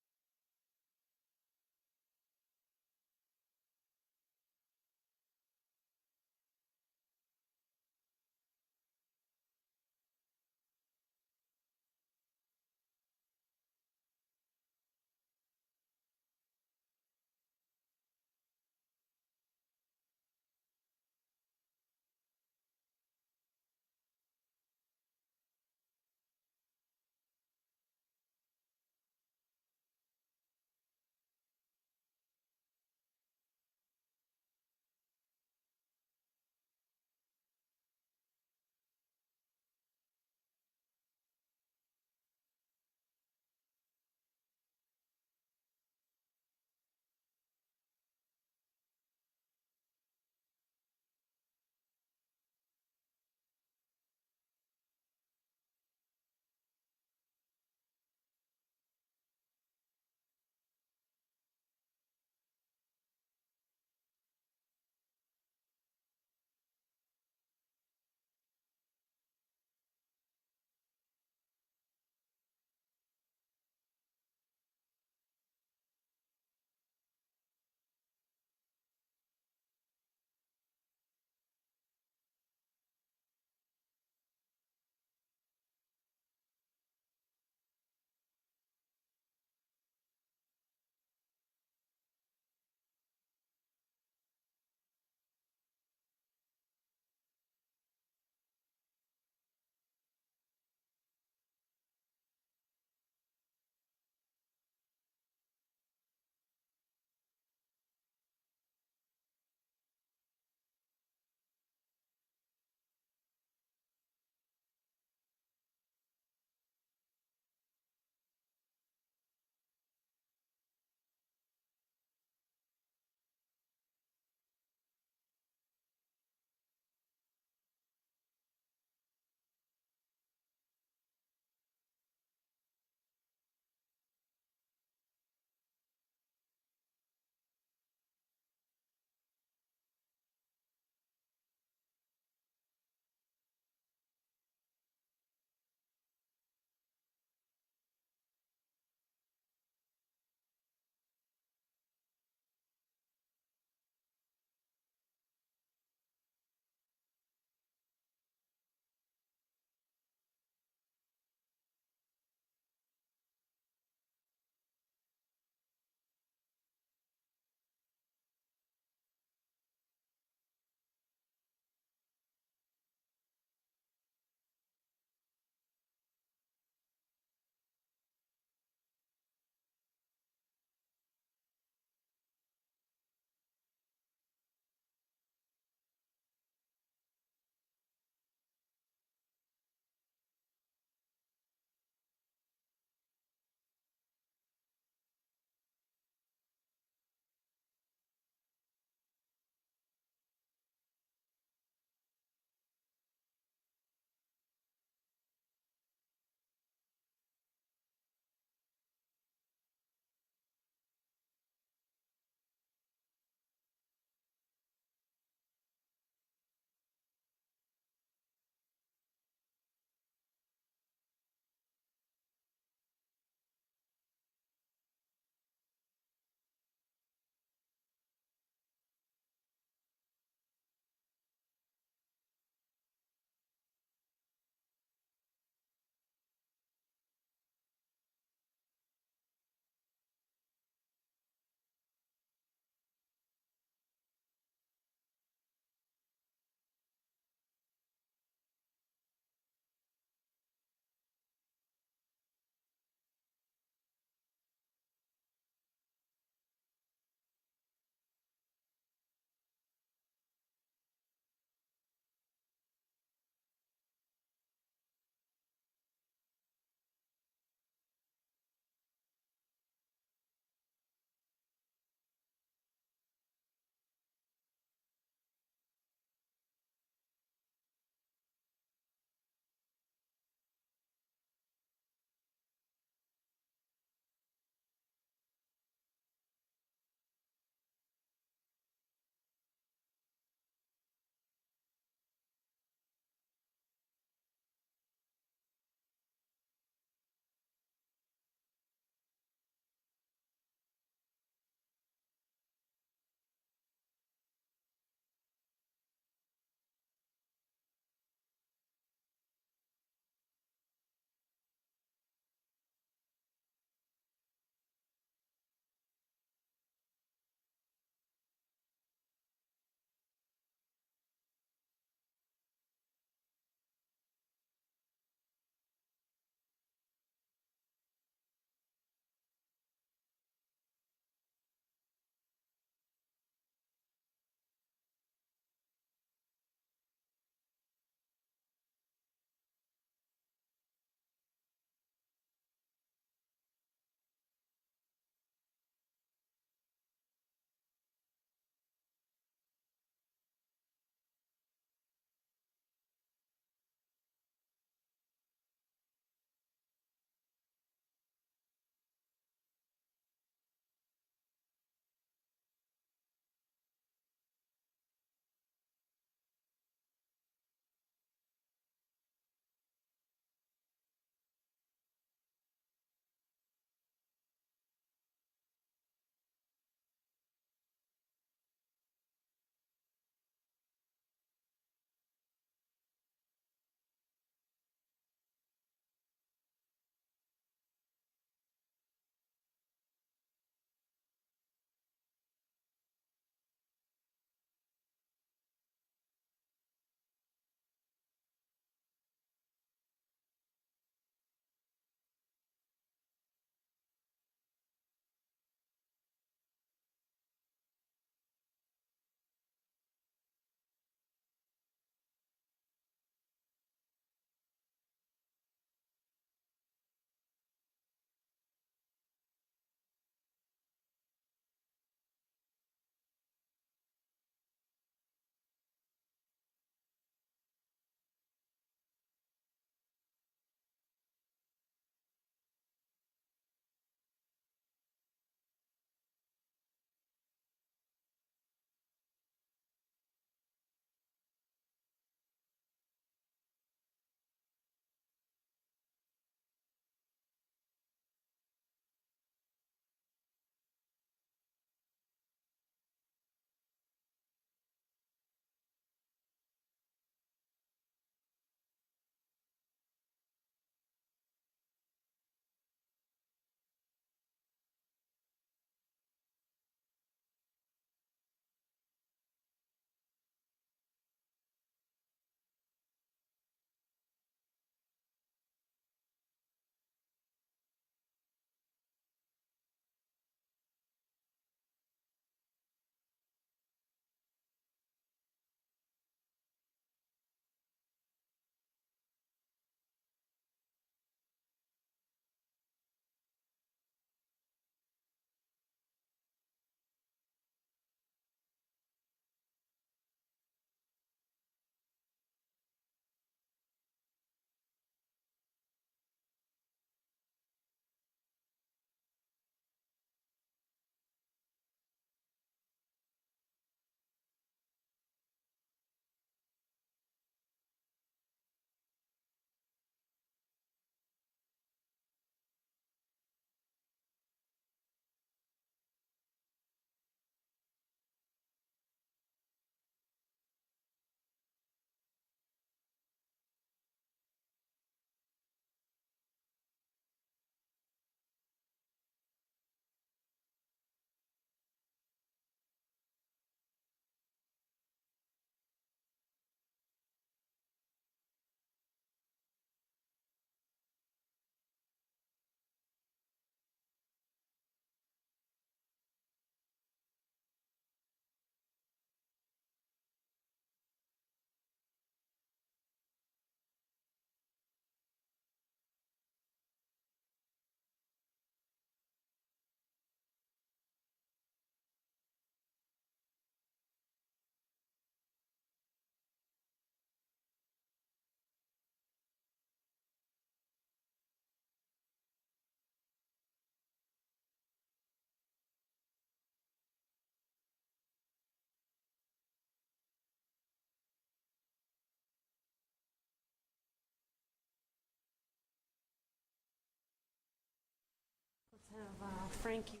have Frankie.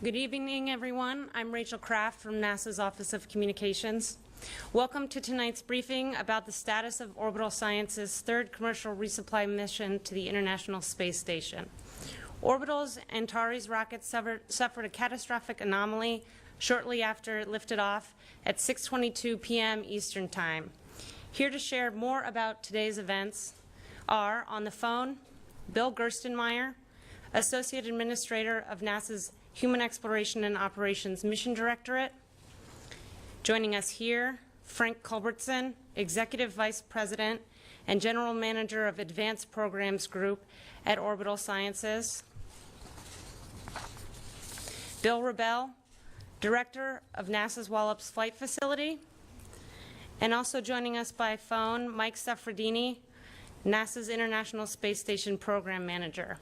Good evening, everyone. I'm Rachel Kraft from NASA's Office of Communications. Welcome to tonight's briefing about the status of Orbital Science's third commercial resupply mission to the International Space Station. Orbital's Antares rocket suffered a catastrophic anomaly shortly after it lifted off at 6:22 p.m. Eastern Time. Here to share more about today's events are, on the phone, Bill Gerstenmaier, Associate Administrator of NASA's Human Exploration and Operations Mission Directorate. Joining us here, Frank Culbertson, Executive Vice President and General Manager of Advanced Programs Group at Orbital Sciences. Bill Rebell, Director of NASA's Wallops Flight Facility. And also joining us by phone, Mike Staffredini, NASA's International Space Station Program Manager.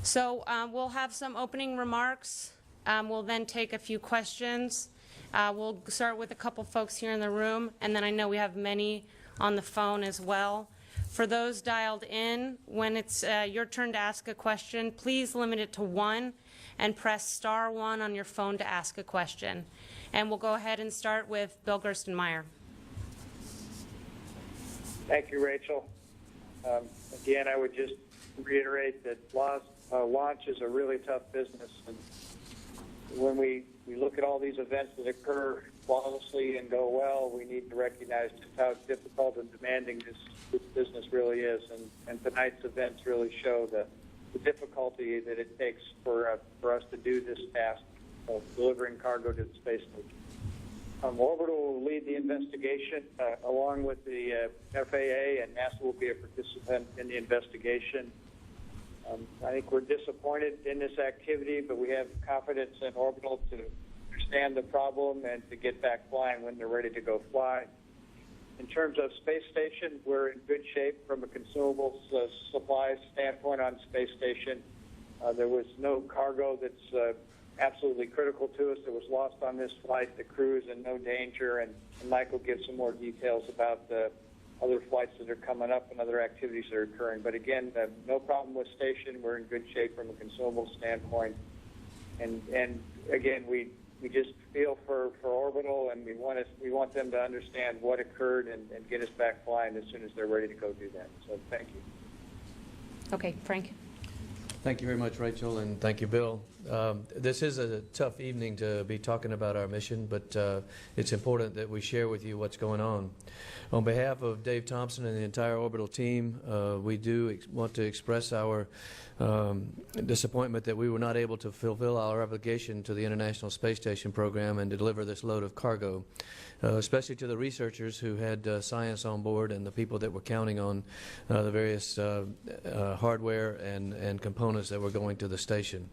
So we'll have some opening remarks. We'll then take a few questions. We'll start with a couple folks here in the room, and then I know we have many on the phone as well. For those dialed in, when it's your turn to ask a question, please limit it to one and press *1 on your phone to ask a question. And we'll go ahead and start with Bill Gerstenmaier. Thank you, Rachel. Again, I would just reiterate that launch is a really tough business. And when we look at all these events that occur flawlessly and go well, we need to recognize just how difficult and demanding this business really is. And tonight's events really show the difficulty that it takes for us to do this task of delivering cargo to the space station. Orbital will lead the investigation along with the FAA, and NASA will be a participant in the investigation. I think we're disappointed in this activity, but we have confidence in Orbital to understand the problem and to get back flying when they're ready to go fly. In terms of space station, we're in good shape from a consumables supply standpoint on space station. There was no cargo that's absolutely critical to us that was lost on this flight. The crew is in no danger, and Mike will give some more details about the other flights that are coming up and other activities that are occurring. But again, no problem with station. We're in good shape from a consumable standpoint. And again, we just feel for Orbital, and we want them to understand what occurred and get us back flying as soon as they're ready to go do that. So thank you. Okay, Frank. Thank you very much, Rachel, and thank you, Bill. This is a tough evening to be talking about our mission, but it's important that we share with you what's going on. On behalf of Dave Thompson and the entire Orbital team, we do want to express our disappointment that we were not able to fulfill our obligation to the International Space Station program and deliver this load of cargo, especially to the researchers who had science on board and the people that were counting on the various hardware and components that were going to the station.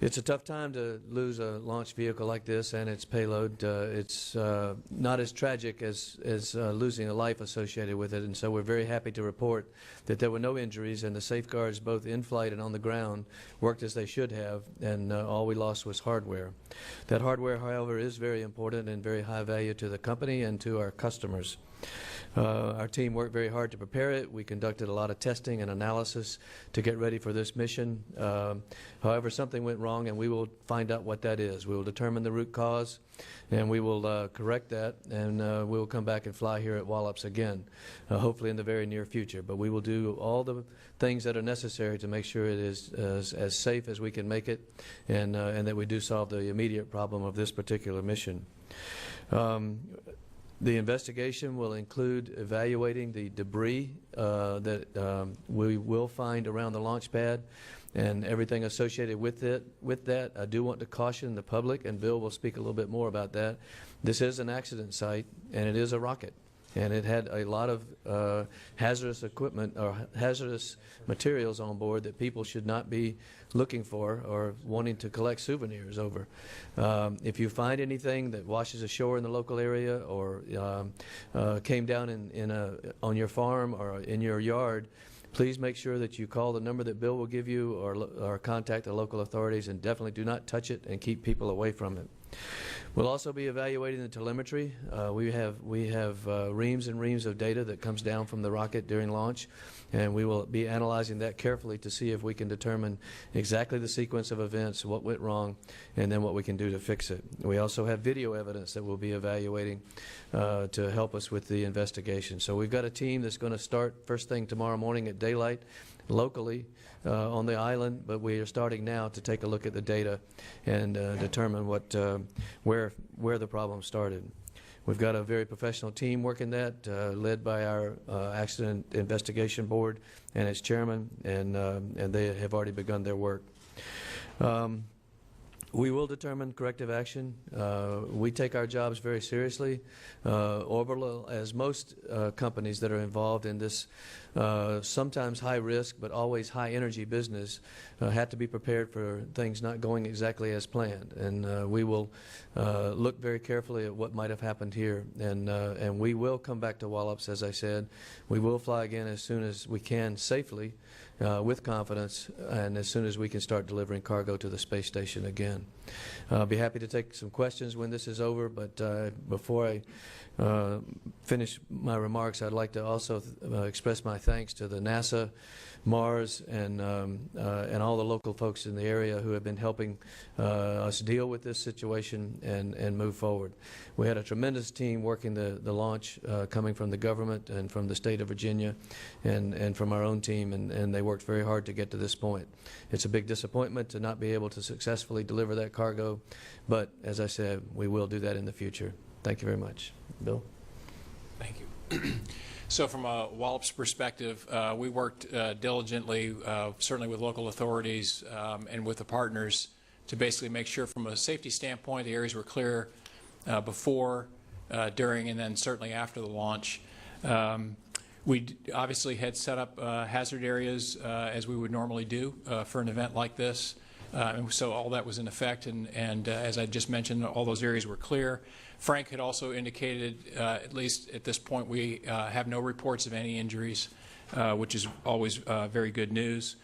It's a tough time to lose a launch vehicle like this and its payload. It's not as tragic as losing a life associated with it, and so we're very happy to report that there were no injuries and the safeguards both in flight and on the ground worked as they should have, and all we lost was hardware. That hardware, however, is very important and very high value to the company and to our customers. Our team worked very hard to prepare it. We conducted a lot of testing and analysis to get ready for this mission. However, something went wrong, and we will find out what that is. We will determine the root cause, and we will correct that, and we will come back and fly here at Wallops again, hopefully in the very near future. But we will do all the things that are necessary to make sure it is as safe as we can make it, and that we do solve the immediate problem of this particular mission. The investigation will include evaluating the debris that we will find around the launch pad and everything associated with it. With that, I do want to caution the public, and Bill will speak a little bit more about that. This is an accident site, and it is a rocket, and it had a lot of hazardous equipment or hazardous materials on board that people should not be looking for or wanting to collect souvenirs over. If you find anything that washes ashore in the local area or came down on your farm or in your yard, please make sure that you call the number that Bill will give you or contact the local authorities, and definitely do not touch it and keep people away from it. We'll also be evaluating the telemetry. We have reams and reams of data that comes down from the rocket during launch, and we will be analyzing that carefully to see if we can determine exactly the sequence of events, what went wrong, and then what we can do to fix it. We also have video evidence that we'll be evaluating to help us with the investigation. So we've got a team that's going to start first thing tomorrow morning at daylight locally on the island, but we are starting now to take a look at the data and determine where the problem started. We've got a very professional team working that, led by our Accident Investigation Board and its chairman, and they have already begun their work. We will determine corrective action. We take our jobs very seriously. Orbital, as most companies that are involved in this sometimes high risk but always high energy business, had to be prepared for things not going exactly as planned. And we will look very carefully at what might have happened here. And we will come back to Wallops, as I said. We will fly again as soon as we can safely, with confidence, and as soon as we can start delivering cargo to the space station again. I'll be happy to take some questions when this is over, but before I finish my remarks, I'd like to also express my thanks to the NASA, Mars, and all the local folks in the area who have been helping us deal with this situation and move forward. We had a tremendous team working the launch, coming from the government and from the state of Virginia and from our own team, and they worked very hard to get to this point. It's a big disappointment to not be able to successfully deliver that cargo, but as I said, we will do that in the future. Thank you very much. Bill? Thank you. So from a Wallops perspective, we worked diligently, certainly with local authorities and with the partners, to basically make sure from a safety standpoint the areas were clear before, during, and then certainly after the launch. We obviously had set up hazard areas as we would normally do for an event like this. And so all that was in effect, and as I just mentioned, all those areas were clear. Frank had also indicated, at least at this point, we have no reports of any injuries, which is always very good news.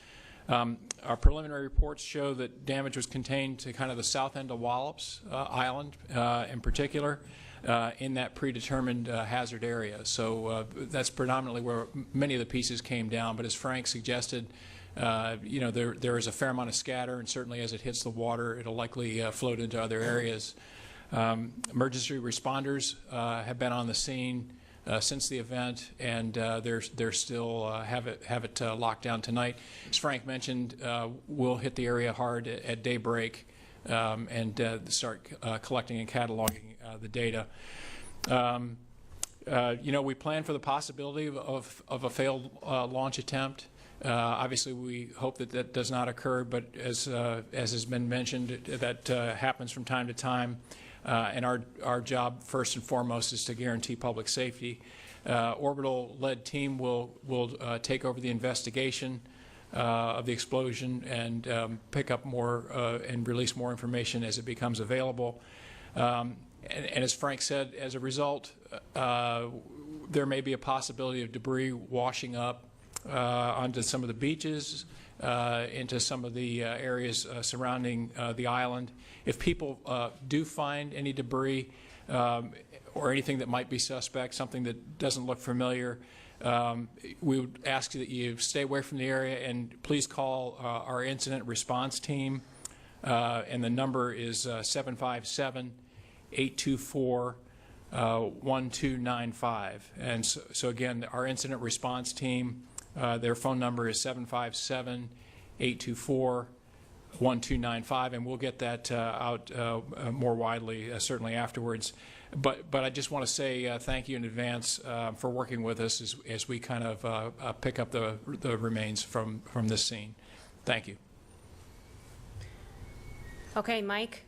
Our preliminary reports show that damage was contained to kind of the south end of Wallops Island in particular, in that predetermined hazard area. So that's predominantly where many of the pieces came down, but as Frank suggested, you know, there is a fair amount of scatter, and certainly as it hits the water, it'll likely float into other areas. Emergency responders have been on the scene since the event, and they're still have it locked down tonight. As Frank mentioned, we'll hit the area hard at daybreak and start collecting and cataloging the data. You know, we plan for the possibility of a failed launch attempt. Obviously, we hope that that does not occur, but as has been mentioned, that happens from time to time. And our job, first and foremost, is to guarantee public safety. Orbital-led team will take over the investigation of the explosion and pick up more and release more information as it becomes available. And as Frank said, as a result, there may be a possibility of debris washing up onto some of the beaches, into some of the areas surrounding the island. If people do find any debris or anything that might be suspect, something that doesn't look familiar, we would ask that you stay away from the area and please call our incident response team, and the number is 757-824-1295. And so again, our incident response team, their phone number is 757-824-1295, and we'll get that out more widely, certainly afterwards. But I just want to say thank you in advance for working with us as we kind of pick up the remains from this scene. Thank you. Okay, Mike.